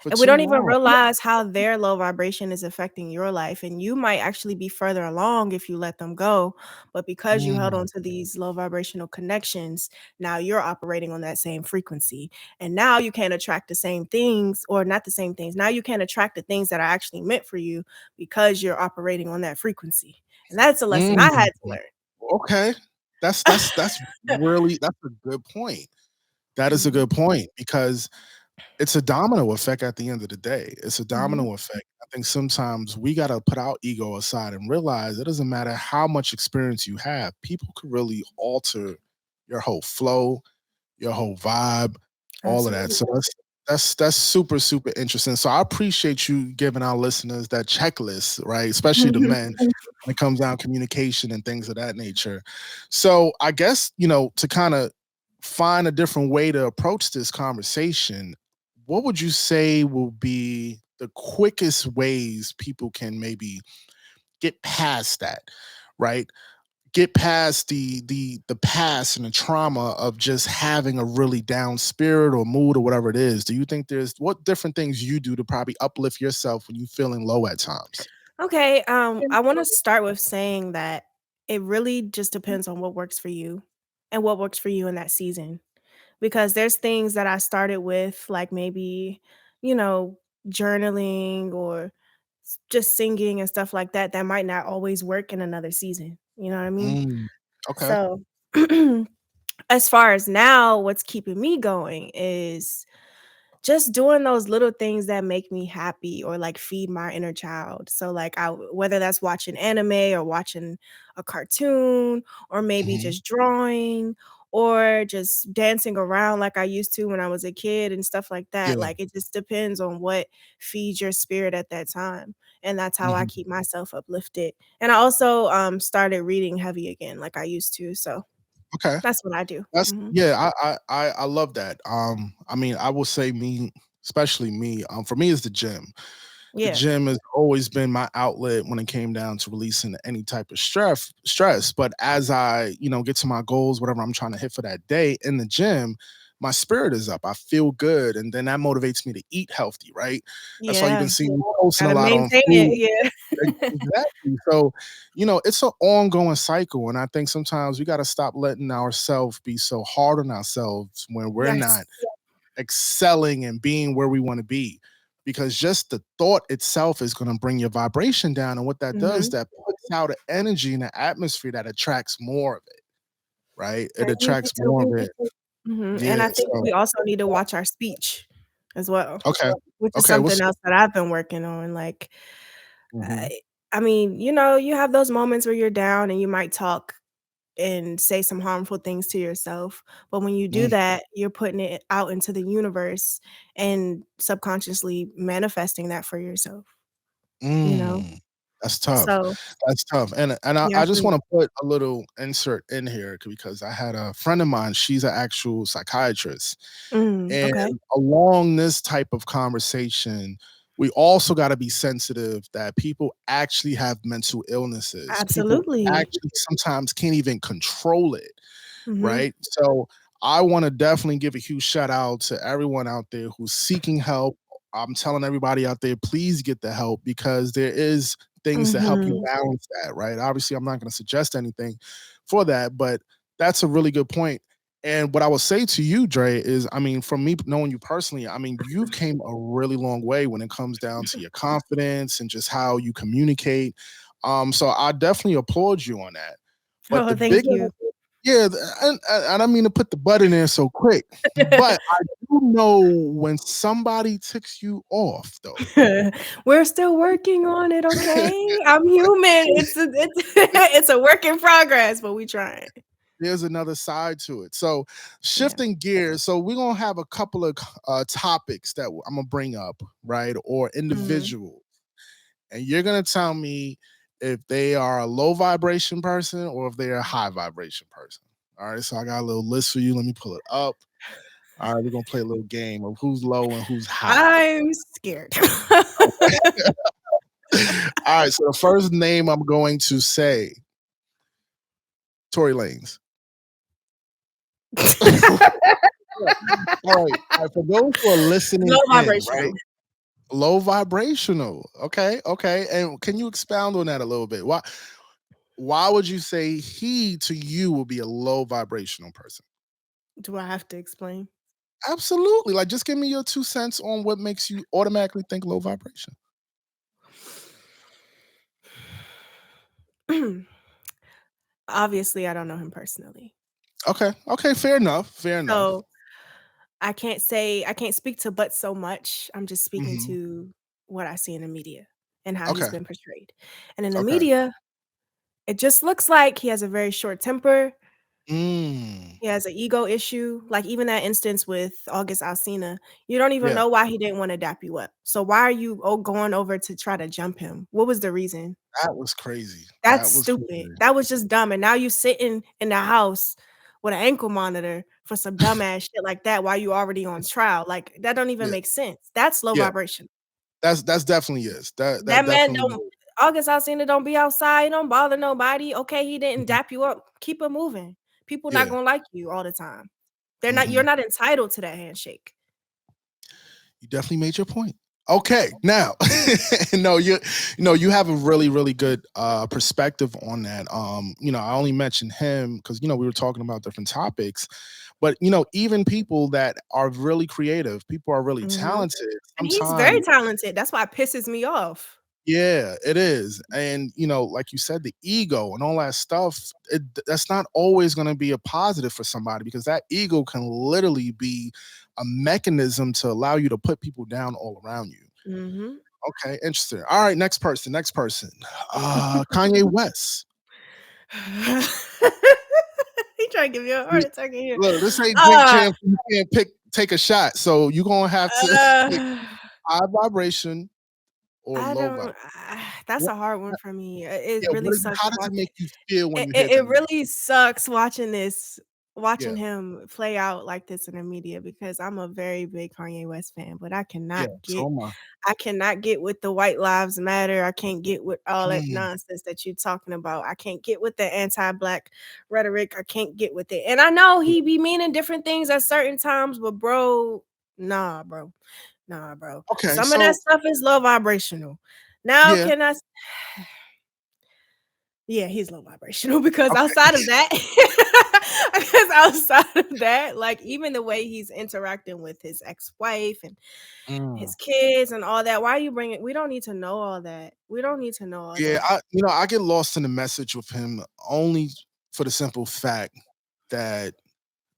Speaker 1: For
Speaker 2: And we
Speaker 1: too
Speaker 2: don't even
Speaker 1: long.
Speaker 2: realize how their low vibration is affecting your life. And you might actually be further along if you let them go. But because you held on
Speaker 1: Mm,
Speaker 2: to these low vibrational connections, now you're operating on that same frequency. And now you can't attract the same things, or not the same things. Now you can't attract the things that are actually meant for you because you're operating on that frequency. And that's a lesson I
Speaker 1: mm.
Speaker 2: had to
Speaker 1: Okay. That's
Speaker 2: learn.
Speaker 1: really that's a good point. That is a
Speaker 2: Mhm,
Speaker 1: good point because it's a domino effect at the end of the day. It's a
Speaker 2: mhm.
Speaker 1: domino effect. I think sometimes we got to put our ego aside and realize it doesn't matter how much experience you have. People could really alter your whole flow, your whole vibe, all of that.
Speaker 2: Absolutely.
Speaker 1: So that's super super interesting. So I appreciate you giving our listeners that checklist, right? Especially the men when it comes down communication and things of that nature. So I guess to kind of find a different way to approach this conversation, what would you say will be the quickest ways people can maybe get past that, right? Get past the past and the trauma of just having a really down spirit or mood or whatever it is. Do you think there's what different things you do to probably uplift yourself when you're feeling low at times?
Speaker 2: Okay, I wanna start with saying that it really just depends on what works for you and what works for you in that season. Because there's things that I started with, like maybe, you know, journaling or just singing and stuff like that, that might not always work in another season. You know what I mean?
Speaker 1: Mm, okay.
Speaker 2: So, as far as now, what's keeping me going is just doing those little things that make me happy or, like, feed my inner child. So, like, whether that's watching anime or watching a cartoon or maybe
Speaker 1: Mhm.
Speaker 2: just drawing or just dancing around like I used to when I was a kid and stuff like that.
Speaker 1: Yeah.
Speaker 2: Like, it just depends on what feeds your spirit at that time, and that's how I
Speaker 1: Mhm.
Speaker 2: keep myself uplifted. And I also, started reading heavy again like I used to, so
Speaker 1: Okay.
Speaker 2: that's what I do.
Speaker 1: That's
Speaker 2: Mhm.
Speaker 1: yeah, I love that. I mean, I will say me, especially me, for me is the gym. The
Speaker 2: Yeah.
Speaker 1: gym has always been my outlet when it came down to releasing any type of stress. But as I, get to my goals, whatever I'm trying to hit for that day in the gym, my spirit is up. I feel good. And then that motivates me to eat healthy, right? That's why you've been
Speaker 2: Yeah.
Speaker 1: seeing me posting a
Speaker 2: Gotta
Speaker 1: lot on
Speaker 2: maintain
Speaker 1: food.
Speaker 2: it, yeah.
Speaker 1: Exactly. So, it's an ongoing cycle. And I think sometimes we got to stop letting ourselves be so hard on ourselves when we're
Speaker 2: Yes.
Speaker 1: not excelling and being where we want to be, because just the thought itself is going to bring your vibration down, and what that does,
Speaker 2: Mhm.
Speaker 1: that puts out an energy in the atmosphere that attracts more of it, right? It
Speaker 2: I agree
Speaker 1: attracts more of it.
Speaker 2: Mhm, and
Speaker 1: Yeah,
Speaker 2: I think
Speaker 1: so
Speaker 2: we also need to watch our speech as well,
Speaker 1: okay.
Speaker 2: which is
Speaker 1: Okay,
Speaker 2: something
Speaker 1: what's
Speaker 2: else that I've been working on, like,
Speaker 1: mhm,
Speaker 2: I mean, you have those moments where you're down and you might talk and say some harmful things to yourself, but when you do
Speaker 1: mm,
Speaker 2: that, you're putting it out into the universe and subconsciously manifesting that for yourself, you know?
Speaker 1: mm. That's tough.
Speaker 2: So,
Speaker 1: That's tough. And I,
Speaker 2: yeah, I
Speaker 1: I just
Speaker 2: feel
Speaker 1: want
Speaker 2: you.
Speaker 1: to put a little insert in here because I had a friend of mine, she's an actual psychiatrist. And
Speaker 2: Okay.
Speaker 1: along this type of conversation, we also got to be sensitive that people actually have mental illnesses. People
Speaker 2: Absolutely.
Speaker 1: actually sometimes can't even control it,
Speaker 2: Mhm.
Speaker 1: right? So I want to definitely give a huge shout out to everyone out there who's seeking help. I'm telling everybody out there, please get the help, because there is things to help you
Speaker 2: Mhm.
Speaker 1: balance that, right? Obviously, I'm not going to suggest anything for that, but that's a really good point. And what I would say to you, Dre, is I mean, from me knowing you personally, I mean, you've came a really long way when it comes down to your confidence and just how you communicate. So I definitely applaud you on that. But
Speaker 2: Oh,
Speaker 1: the
Speaker 2: thank
Speaker 1: bigger
Speaker 2: you.
Speaker 1: yeah, and I don't mean to put the butt in there so quick, but I do know when somebody ticks you off, though.
Speaker 2: We're still working on it, okay? I'm human. It's it's a work in progress, but we trying.
Speaker 1: There's another side to it. So,
Speaker 2: Yeah.
Speaker 1: shifting gears, so we're gonna have a couple of topics that I'm gonna bring up, right, or
Speaker 2: Mhm.
Speaker 1: individual, and you're gonna tell me if they are a low vibration person or if they're a high vibration person. All right, so I got a little list for you. Let me pull it up. All right, we're gonna play a little game of who's low and who's high.
Speaker 2: I'm scared.
Speaker 1: All right, so the first name I'm going to say, Tory Lanez. All right. For those who are listening
Speaker 2: Low
Speaker 1: in, right?
Speaker 2: vibrational.
Speaker 1: Low vibrational. Okay, okay. And can you expound on that a little bit? Why would you say he to you will be a low vibrational person?
Speaker 2: Do I have to explain?
Speaker 1: Absolutely. Like, just give me your 2 cents on what makes you automatically think low vibration.
Speaker 2: Obviously, I don't know him personally.
Speaker 1: Okay. Okay. Fair enough. Fair enough.
Speaker 2: So, I can't speak to but so much. I'm just speaking
Speaker 1: Hmm.
Speaker 2: to what I see in the media and how he's
Speaker 1: Okay.
Speaker 2: been portrayed. And in the
Speaker 1: Okay.
Speaker 2: media, it just looks like he has a very short temper.
Speaker 1: Mm.
Speaker 2: He has an ego issue, like, even that instance with August Alsina, you don't even
Speaker 1: Yeah.
Speaker 2: know why he didn't wanna dap you up. So why are you, going over to try to jump him? What was the reason?
Speaker 1: That was crazy.
Speaker 2: That's
Speaker 1: That was
Speaker 2: stupid.
Speaker 1: crazy.
Speaker 2: That was just dumb, and now you sitting in the house with an ankle monitor for some dumbass shit like that while you already on trial, like, that don't even
Speaker 1: Yeah.
Speaker 2: make sense. That's low
Speaker 1: Yeah.
Speaker 2: vibration.
Speaker 1: That's definitely is. That
Speaker 2: That man
Speaker 1: definitely
Speaker 2: don't August Alsina don't be outside, he don't bother nobody. Okay, he didn't
Speaker 1: mhm,
Speaker 2: dap you up. Keep it moving. People not
Speaker 1: yeah.
Speaker 2: gonna like you all the time. They're not
Speaker 1: Mhm.
Speaker 2: you're not entitled to that handshake.
Speaker 1: You definitely made your point. Okay, now, no, you have a really, really good perspective on that. I only mentioned him because we were talking about different topics, but even people that are really creative, people are really
Speaker 2: Mhm.
Speaker 1: talented.
Speaker 2: And he's very
Speaker 1: Sometimes,
Speaker 2: talented. That's why it pisses me off.
Speaker 1: yeah, it is, and like you said, the ego and all that stuff. That's not always going to be a positive for somebody because that ego can literally be a mechanism to allow you to put people down all around you.
Speaker 2: Mhm.
Speaker 1: Okay, interesting. All right, next person. Next person. Kanye West.
Speaker 2: He trying to give you a
Speaker 1: See,
Speaker 2: heart attack in here.
Speaker 1: look, this ain't drink
Speaker 2: Uh,
Speaker 1: champ. You can't take a shot. So you're gonna have to pick
Speaker 2: uh
Speaker 1: high vibration or
Speaker 2: I
Speaker 1: low vibration.
Speaker 2: don't that's
Speaker 1: What,
Speaker 2: a hard one for me. It
Speaker 1: yeah,
Speaker 2: really
Speaker 1: how
Speaker 2: sucks
Speaker 1: does it
Speaker 2: watching
Speaker 1: make you feel when
Speaker 2: it
Speaker 1: you
Speaker 2: it
Speaker 1: hear
Speaker 2: it
Speaker 1: Kanye?
Speaker 2: really sucks watching
Speaker 1: Yeah,
Speaker 2: him play out like this in the media because I'm a very big Kanye West fan, but
Speaker 1: yeah. So am I.
Speaker 2: I cannot get with the white lives matter. I can't get with all that
Speaker 1: Mm,
Speaker 2: nonsense that you're talking about. I can't get with the anti-black rhetoric. I can't get with it. And I know
Speaker 1: yeah.
Speaker 2: he be meaning different things at certain times, but bro, nah, bro. Nah, bro.
Speaker 1: Okay,
Speaker 2: Some of that
Speaker 1: so
Speaker 2: stuff is low vibrational. Now
Speaker 1: yeah,
Speaker 2: can I Yeah, he's low vibrational because
Speaker 1: okay.
Speaker 2: outside of that because outside of that, like, even the way he's interacting with his ex-wife and
Speaker 1: Mm.
Speaker 2: his kids and all that, why are you bringing we don't need to know all that. We don't need to know all
Speaker 1: Yeah,
Speaker 2: that.
Speaker 1: I get lost in the message with him only for the simple fact that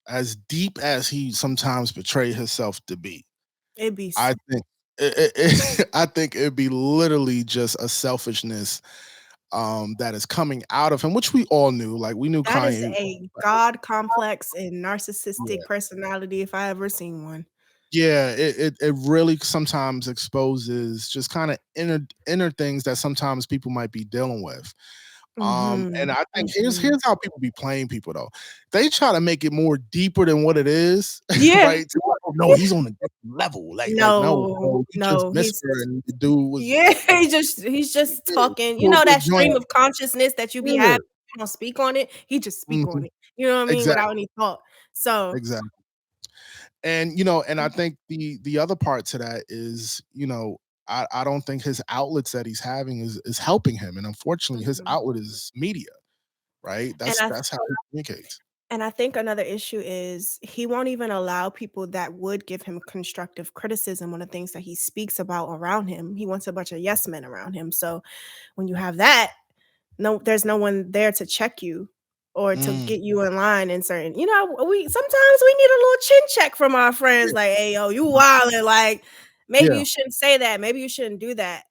Speaker 1: as deep as he sometimes portray himself to be,
Speaker 2: It be s
Speaker 1: I think I think it'd be literally just a selfishness that is coming out of him, which we all knew. Like we knew
Speaker 2: that is
Speaker 1: Kanye.
Speaker 2: a god complex and narcissistic
Speaker 1: Yeah,
Speaker 2: personality if I ever seen one.
Speaker 1: yeah. It really sometimes exposes just kind of inner things that sometimes people might be dealing with. And
Speaker 2: Mhm,
Speaker 1: I think
Speaker 2: mhm.
Speaker 1: here's how people be playing people though. They try to make it more deeper than what it is,
Speaker 2: Yeah.
Speaker 1: right? To, like, oh, no, he's on a different level. Like no,
Speaker 2: No,
Speaker 1: bro, you just
Speaker 2: no,
Speaker 1: missed
Speaker 2: he's
Speaker 1: her, and the dude was
Speaker 2: yeah, he's just
Speaker 1: yeah,
Speaker 2: talking,
Speaker 1: pulled the
Speaker 2: that
Speaker 1: joint.
Speaker 2: stream of consciousness that you be
Speaker 1: Yeah,
Speaker 2: having, you don't speak on it, he just speak on
Speaker 1: mhm,
Speaker 2: it, you know what I mean, without
Speaker 1: exactly,
Speaker 2: any thought. So
Speaker 1: exactly. And and I think the other part to that is I don't think his outlets that he's having is helping him, and unfortunately, his
Speaker 2: mhm,
Speaker 1: outlet is media, right?
Speaker 2: and
Speaker 1: That's how he communicates.
Speaker 2: I think another issue is he won't even allow people that would give him constructive criticism on the things that he speaks about around him. He wants a bunch of yes men around him. So when you have that, there's no one there to check you or to
Speaker 1: Mm,
Speaker 2: get you in line in certain we sometimes we need a little chin check from our friends
Speaker 1: yeah,
Speaker 2: like, "Hey, yo, you wildin', like, maybe
Speaker 1: yeah.
Speaker 2: you shouldn't say that. Maybe you shouldn't do that."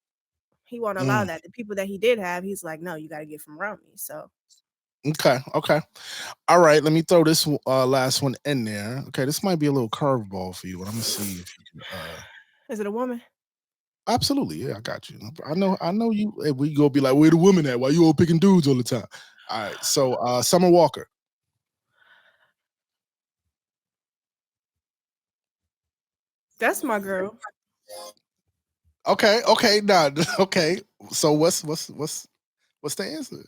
Speaker 2: He won't allow
Speaker 1: Mm.
Speaker 2: that. The people that he did have, he's like, "No, you gotta get from around me." So,
Speaker 1: Okay, okay. All right, let me throw this last one in there. Okay, this might be a little curveball for you, but I'm gonna see if you can.
Speaker 2: is it a woman?
Speaker 1: Absolutely, yeah, I got you. I know you. Hey, we gonna be like, where the women at? Why you all picking dudes all the time? All right, so Summer Walker.
Speaker 2: That's my girl.
Speaker 1: Okay, okay, nah, okay. So what's the answer?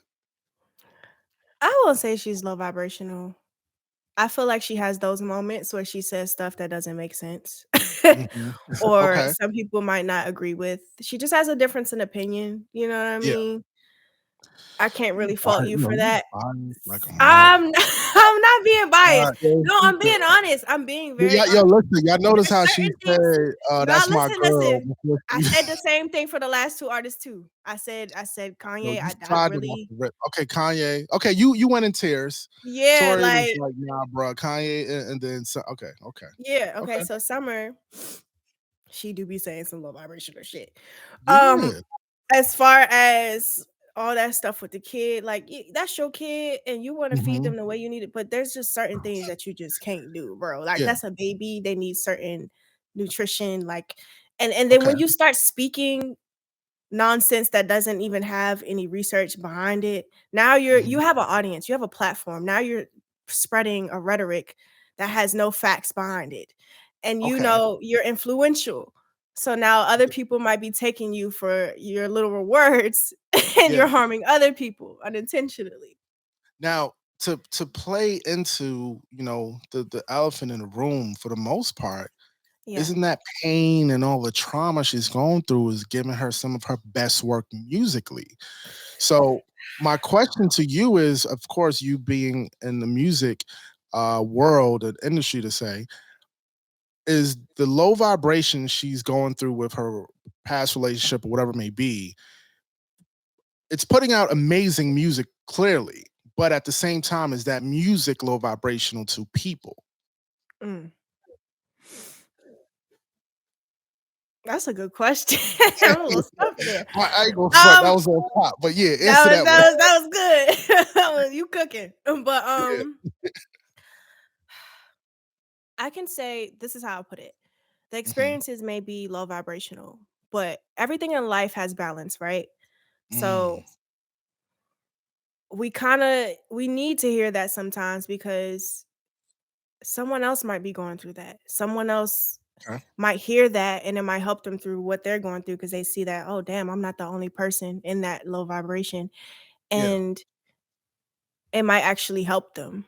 Speaker 2: I won't say she's low vibrational. I feel like she has those moments where she says stuff that doesn't make sense.
Speaker 1: Mhm.
Speaker 2: Or
Speaker 1: Okay,
Speaker 2: some people might not agree with. She just has a difference in opinion, you know what I
Speaker 1: yeah.
Speaker 2: mean? I can't
Speaker 1: You
Speaker 2: really fault
Speaker 1: biased,
Speaker 2: you for
Speaker 1: you
Speaker 2: that.
Speaker 1: biased like a
Speaker 2: I'm
Speaker 1: motherfucker.
Speaker 2: I'm not being biased.
Speaker 1: Yo,
Speaker 2: No, I'm being honest. I'm being very
Speaker 1: yo,
Speaker 2: honest.
Speaker 1: listen, y'all notice
Speaker 2: There's
Speaker 1: how she
Speaker 2: certain things
Speaker 1: said,
Speaker 2: no,
Speaker 1: "That's my
Speaker 2: listen,
Speaker 1: girl."
Speaker 2: listen.
Speaker 1: Before
Speaker 2: I said the same thing for the last 2 artists too. I said
Speaker 1: Yo,
Speaker 2: Kanye,
Speaker 1: you
Speaker 2: I
Speaker 1: tried it off
Speaker 2: really
Speaker 1: the rip. Okay, Kanye. Okay, you went in tears.
Speaker 2: yeah,
Speaker 1: Tori was
Speaker 2: like
Speaker 1: like, "Nah, bro, Kanye," and then so, okay, okay,
Speaker 2: yeah, okay,
Speaker 1: okay,
Speaker 2: so Summer, she do be saying some low vibrational shit. Um,
Speaker 1: yeah,
Speaker 2: as far as all that stuff with the kid, like that's your kid and you want to feed
Speaker 1: hmm
Speaker 2: them the way you need it, but there's just certain things that you just can't do, bro. Like
Speaker 1: yeah,
Speaker 2: that's a baby, they need certain nutrition, like and then
Speaker 1: okay,
Speaker 2: when you start speaking nonsense that doesn't even have any research behind it. Now you
Speaker 1: mhm,
Speaker 2: have an audience, you have a platform. Now you're spreading a rhetoric that has no facts behind it. And
Speaker 1: okay,
Speaker 2: you're influential. So now other people might be taking you for your literal words and
Speaker 1: Yeah.
Speaker 2: you're harming other people unintentionally.
Speaker 1: Now, to play into, the elephant in the room for the most part,
Speaker 2: Yeah.
Speaker 1: isn't that pain and all the trauma she's going through is giving her some of her best work musically. So my question to you is, of course, you being in the music world and industry to say, is the low vibration she's going through with her past relationship or whatever it may be, it's putting out amazing music clearly, but at the same time, is that music low vibrational to people?
Speaker 2: Mm. That's a good question. I'm a little stumped there.
Speaker 1: I ain't gonna front. That
Speaker 2: Um,
Speaker 1: was on top, but yeah,
Speaker 2: that
Speaker 1: answer
Speaker 2: was
Speaker 1: that one.
Speaker 2: good. You cooking. But,
Speaker 1: Yeah.
Speaker 2: I can say this is how I put it. The
Speaker 1: Mhm.
Speaker 2: experiences may be low vibrational, but everything in life has balance, right?
Speaker 1: Mm,
Speaker 2: So we need to hear that sometimes because someone else might be going through that. Someone else
Speaker 1: okay.
Speaker 2: might hear that and it might help them through what they're going through because they see that, oh damn, I'm not the only person in that low vibration.
Speaker 1: Yeah.
Speaker 2: And it might actually help them.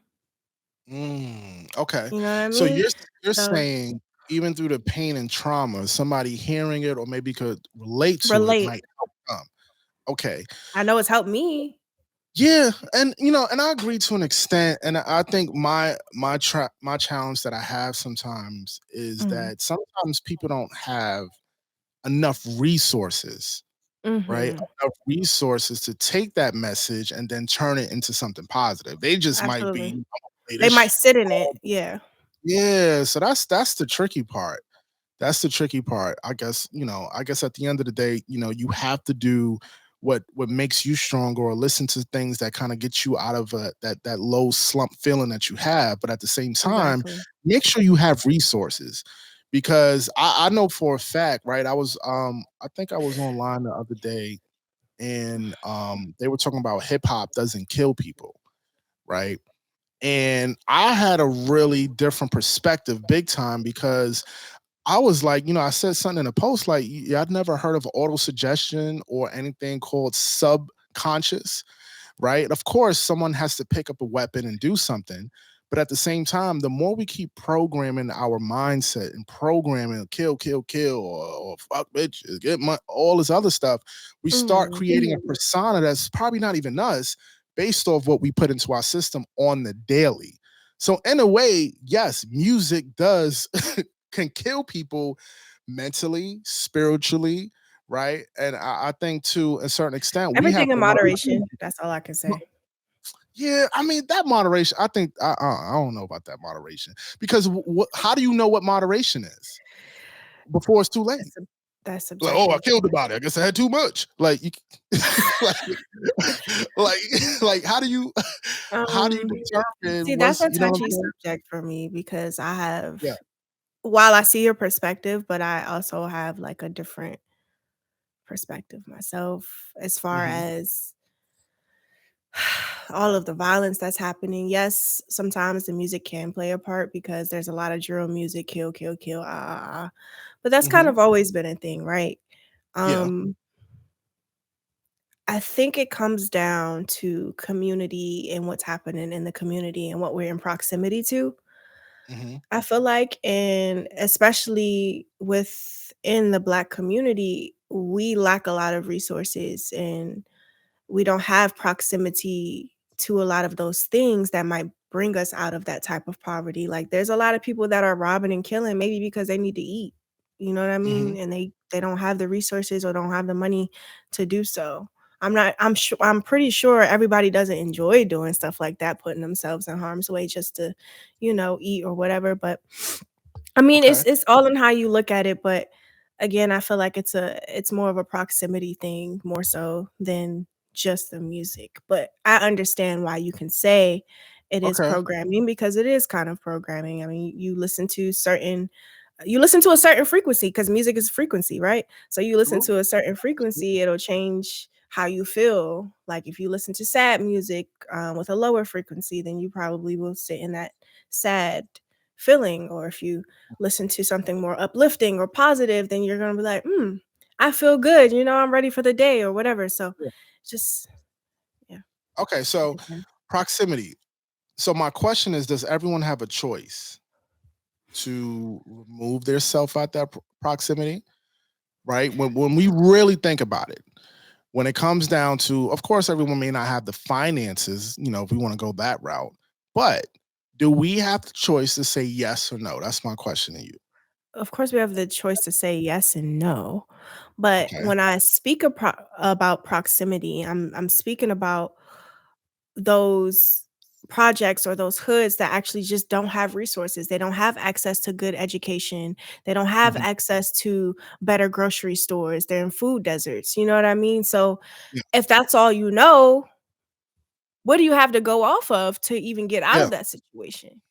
Speaker 1: Okay.
Speaker 2: You know what I
Speaker 1: So
Speaker 2: mean?
Speaker 1: you're
Speaker 2: So
Speaker 1: saying even through the pain and trauma, somebody hearing it or maybe could relate to it
Speaker 2: relate.
Speaker 1: might help them. Okay.
Speaker 2: I know it's helped me.
Speaker 1: Yeah, and and I agree to an extent, and I think my challenge that I have sometimes is
Speaker 2: Mhm.
Speaker 1: that sometimes people don't have enough resources, right?
Speaker 2: Mhm.
Speaker 1: Enough resources to take that message and then turn it into something positive. They just might be,
Speaker 2: Absolutely.
Speaker 1: "Hey,
Speaker 2: They might
Speaker 1: this."
Speaker 2: sit in it. Yeah.
Speaker 1: Yeah, so that's the tricky part. That's the tricky part. I guess at the end of the day, you have to do what makes you stronger or listen to things that kind of get you out of that low slump feeling that you have. But at the same time,
Speaker 2: Exactly.
Speaker 1: make sure you have resources because I know for a fact, right? I think I was online the other day and they were talking about hip hop doesn't kill people, right? And I had a really different perspective big time because I was like, I said something in a post like, yeah, I'd never heard of auto suggestion or anything called subconscious, right? Of course, someone has to pick up a weapon and do something. But at the same time, the more we keep programming our mindset and programming kill, kill, kill, or fuck bitches, get my all this other stuff, we start
Speaker 2: Mhm.
Speaker 1: creating a persona that's probably not even us based off what we put into our system on the daily. So in a way, yes, music does can kill people mentally, spiritually, right? And I think to a certain extent, we have
Speaker 2: Everything in
Speaker 1: to learn.
Speaker 2: moderation. That's all I can say.
Speaker 1: Yeah, I mean that moderation. I think I don't know about that moderation because how do you know what moderation is before it's too late?
Speaker 2: That's sub that's
Speaker 1: Like, oh, I
Speaker 2: subjective.
Speaker 1: killed the body. I guess I had too much. Like, like, like, like, how do you
Speaker 2: Um,
Speaker 1: determine
Speaker 2: see, that's
Speaker 1: what's
Speaker 2: a
Speaker 1: what
Speaker 2: touchy
Speaker 1: I'm saying?
Speaker 2: subject for me because I have
Speaker 1: Yeah.
Speaker 2: while I see your perspective, but I also have, like, a different perspective myself as far
Speaker 1: Hmm.
Speaker 2: as all of the violence that's happening. Yes, sometimes the music can play a part because there's a lot of drill music, kill, kill, kill, ah, ah, ah. But that's kind
Speaker 1: Hmm.
Speaker 2: of always been a thing, right?
Speaker 1: Yeah.
Speaker 2: Um, I think it comes down to community and what's happening in the community and what we're in proximity to.
Speaker 1: Hmm.
Speaker 2: I feel like, and especially within the Black community, we lack a lot of resources and we don't have proximity to a lot of those things that might bring us out of that type of poverty. Like there's a lot of people that are robbing and killing maybe because they need to eat. You know what I
Speaker 1: Hmm.
Speaker 2: mean? And they don't have the resources or don't have the money to do so. I'm pretty sure everybody doesn't enjoy doing stuff like that, putting themselves in harm's way just to, eat or whatever, but I mean,
Speaker 1: Okay.
Speaker 2: it's all in how you look at it, but again, I feel like it's more of a proximity thing more so than just the music. But I understand why you can say it is
Speaker 1: Okay.
Speaker 2: programming because it is kind of programming. I mean, you listen to a certain frequency because music is frequency, right? So you listen
Speaker 1: True.
Speaker 2: to a certain frequency, it'll change how you feel. Like if you listen to sad music with a lower frequency, then you probably will sit in that sad feeling, or if you listen to something more uplifting or positive, then you're gonna be like, I feel good, I'm ready for the day or whatever. So
Speaker 1: Yeah.
Speaker 2: just yeah,
Speaker 1: Okay,
Speaker 2: it
Speaker 1: so
Speaker 2: depends.
Speaker 1: proximity. So my question is, does everyone have a choice to remove their self out that proximity? Right? When we really think about it, when it comes down to, of course, everyone may not have the finances, if we want to go that route, but do we have the choice to say yes or no? That's my question to you.
Speaker 2: Of course, we have the choice to say yes and no. But
Speaker 1: Okay.
Speaker 2: when I speak about proximity, I'm speaking about those projects or those hoods that actually just don't have resources. They don't have access to good education. They don't have
Speaker 1: Mhm.
Speaker 2: access to better grocery stores. They're in food deserts. You know what I mean? So
Speaker 1: Yeah.
Speaker 2: if that's all you know, what do you have to go off of to even get out
Speaker 1: Yeah.
Speaker 2: of that situation?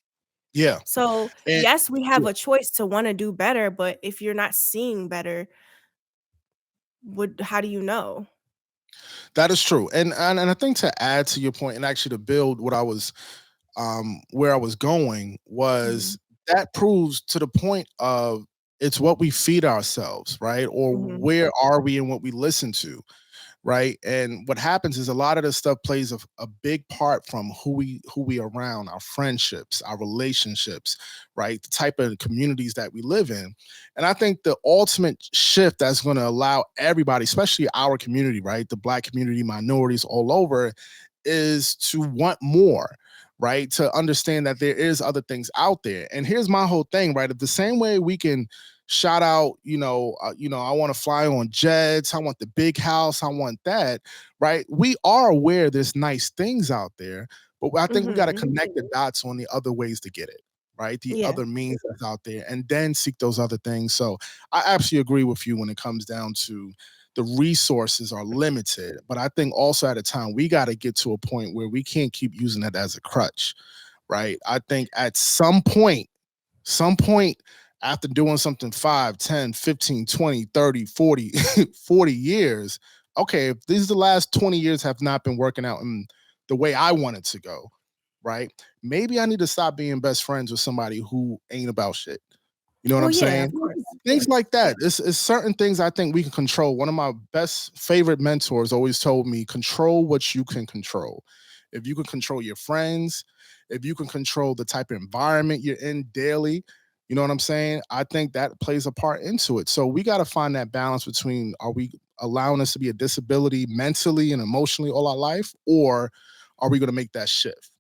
Speaker 1: Yeah.
Speaker 2: So,
Speaker 1: And
Speaker 2: yes, we have
Speaker 1: yeah,
Speaker 2: a choice to want to do better, but if you're not seeing better, what how do you know?
Speaker 1: that is true. And I think to add to your point and actually to build what I was where I was going
Speaker 2: Mhm,
Speaker 1: was that proves to the point of it's what we feed ourselves, right? Or
Speaker 2: mhm,
Speaker 1: where are we in what we listen to? Right, and what happens is a lot of this stuff plays a big part from who we around, our friendships, our relationships, right, the type of communities that we live in. And I think the ultimate shift that's going to allow everybody, especially our community, right, the Black community, minorities all over, is to want more, right, to understand that there is other things out there. And here's my whole thing, right, if the same way we can shout out, I want to fly on jets, I want the big house, I want that, right? We are aware there's nice things out there, but I think we got to
Speaker 2: mhm.
Speaker 1: connect the dots on the other ways to get it, right? The
Speaker 2: Yeah,
Speaker 1: other means that's out there, and then seek those other things. So I absolutely agree with you when it comes down to the resources are limited, but I think also at a time we got to get to a point where we can't keep using it as a crutch, right? I think at some point after doing something 5, 10, 15, 20, 30, 40, 40 years, okay, if these the last 20 years have not been working out in the way I want it to go, right? Maybe I need to stop being best friends with somebody who ain't about shit. You know what
Speaker 2: well,
Speaker 1: I'm
Speaker 2: yeah,
Speaker 1: saying?
Speaker 2: of course.
Speaker 1: Things like that. It's certain things I think we can control. One of my best favorite mentors always told me, control what you can control. If you can control your friends, if you can control the type of environment you're in daily, you know what I'm saying? I think that plays a part into it. So we got to find that balance between, are we allowing us to be a disability mentally and emotionally all our life, or are we going to make that shift?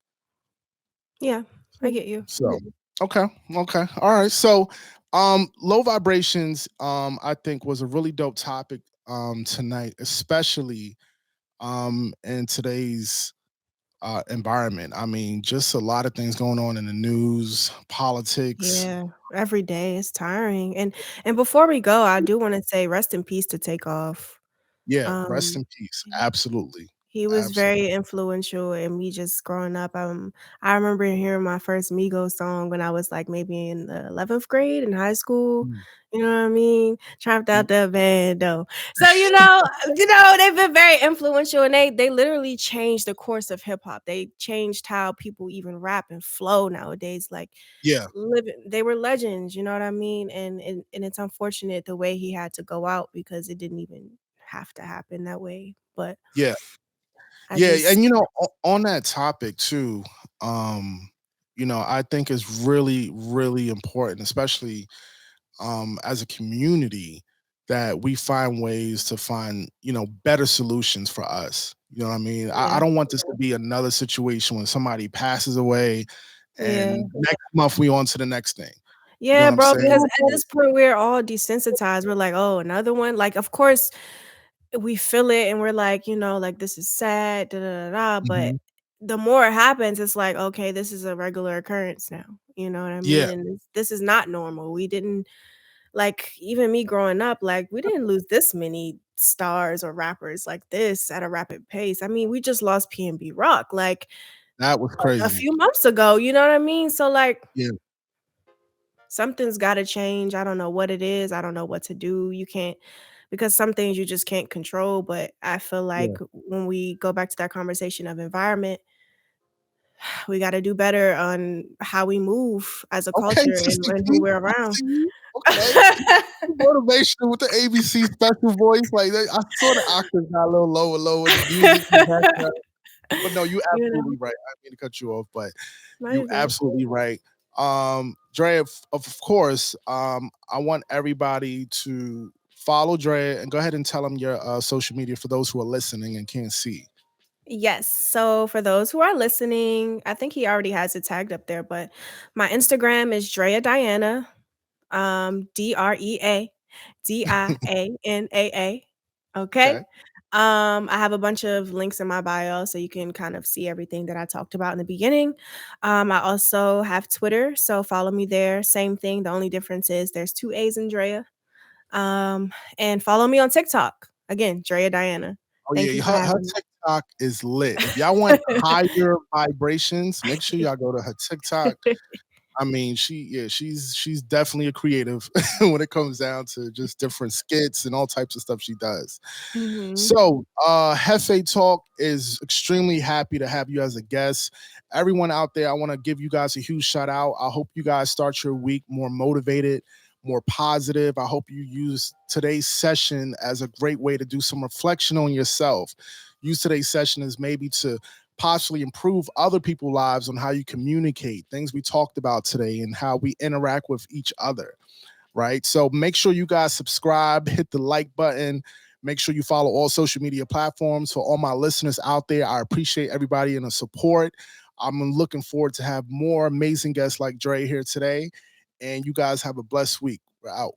Speaker 2: Yeah, I get you.
Speaker 1: So okay, okay, all right. So low vibrations, I think was a really dope topic tonight, especially in today's environment. I mean, just a lot of things going on in the news, politics.
Speaker 2: Yeah, every day is tiring, and before we go, I do wanna say rest in peace to Take Off.
Speaker 1: Yeah, rest
Speaker 2: Um,
Speaker 1: in peace. Absolutely.
Speaker 2: he was
Speaker 1: Absolutely.
Speaker 2: very influential in me just growing up. I remember hearing my first Migos song when I was, like, maybe in the 11th grade in high school,
Speaker 1: Mm,
Speaker 2: you know what I mean? Trapped
Speaker 1: mm,
Speaker 2: out the bando. So, they've been very influential, and they literally changed the course of hip hop. They changed how people even rap and flow nowadays, like,
Speaker 1: yeah,
Speaker 2: living they were legends, you know what I mean? And it's unfortunate the way he had to go out because it didn't even have to happen that way, but
Speaker 1: yeah,
Speaker 2: I
Speaker 1: yeah.
Speaker 2: just
Speaker 1: And on that topic too, um, I think is really, really important, especially as a community, that we find ways to find better solutions for us. You know what I mean? I
Speaker 2: yeah.
Speaker 1: don't want this to be another situation when somebody passes away
Speaker 2: Yeah.
Speaker 1: and next month we on to the next thing. You know
Speaker 2: Yeah,
Speaker 1: what I'm
Speaker 2: bro,
Speaker 1: saying?
Speaker 2: because at this point, we're all desensitized. We're like, "Oh, another one?" Like, of course, we feel it and we're like, like, "This is sad, da da da da," but
Speaker 1: Mhm.
Speaker 2: the more it happens, it's like, "Okay, this is a regular occurrence now." You know what I mean?
Speaker 1: Yeah,
Speaker 2: And this is not normal. We didn't like, even me growing up, like, we didn't lose this many stars or rappers like this at a rapid pace. I mean, we just lost PNB Rock, like,
Speaker 1: that was
Speaker 2: a
Speaker 1: crazy.
Speaker 2: few months ago, you know what I mean? So, like,
Speaker 1: Yeah,
Speaker 2: something's gotta change. I don't know what it is. I don't know what to do. You can't because some things you just can't control, but I feel
Speaker 1: yeah,
Speaker 2: like when we go back to that conversation of environment, we got to do better on how we move as a
Speaker 1: Okay,
Speaker 2: culture
Speaker 1: Sister
Speaker 2: and
Speaker 1: D,
Speaker 2: who we're
Speaker 1: I
Speaker 2: around.
Speaker 1: see you. Okay. Motivation with the ABC special voice. Like I saw the octave got a little lower, lower, the music in the background. But no, you
Speaker 2: You know,
Speaker 1: absolutely right. I didn't mean to cut you off, but
Speaker 2: no,
Speaker 1: you
Speaker 2: you're good.
Speaker 1: absolutely right. Drea, of course, I want everybody to follow Drea and go ahead and tell them your social media for those who are listening and can't see.
Speaker 2: Yes. So for those who are listening, I think he already has it tagged up there, but my Instagram is Drea Diana, DreaDianaa. Okay.
Speaker 1: Okay.
Speaker 2: I have a bunch of links in my bio so you can kind of see everything that I talked about in the beginning. I also have Twitter, so follow me there. Same thing. The only difference is there's two A's in Drea. And follow me on TikTok. Again, Drea Diana.
Speaker 1: Oh
Speaker 2: Thank you
Speaker 1: yeah,
Speaker 2: for
Speaker 1: her
Speaker 2: having me.
Speaker 1: TikTok is lit. If y'all want higher vibrations, make sure y'all go to her TikTok. I mean, she's definitely a creative when it comes down to just different skits and all types of stuff she does.
Speaker 2: Mhm.
Speaker 1: So, Jefe Talk is extremely happy to have you as a guest. Everyone out there, I want to give you guys a huge shout out. I hope you guys start your week more motivated, more positive. I hope you use today's session as a great way to do some reflection on yourself. Use today's session as maybe to possibly improve other people's lives on how you communicate, things we talked about today, and how we interact with each other, right? So make sure you guys subscribe, hit the like button. Make sure you follow all social media platforms. For all my listeners out there, I appreciate everybody and the support. I'm looking forward to have more amazing guests like Dre here today. And you guys have a blessed week. We're out.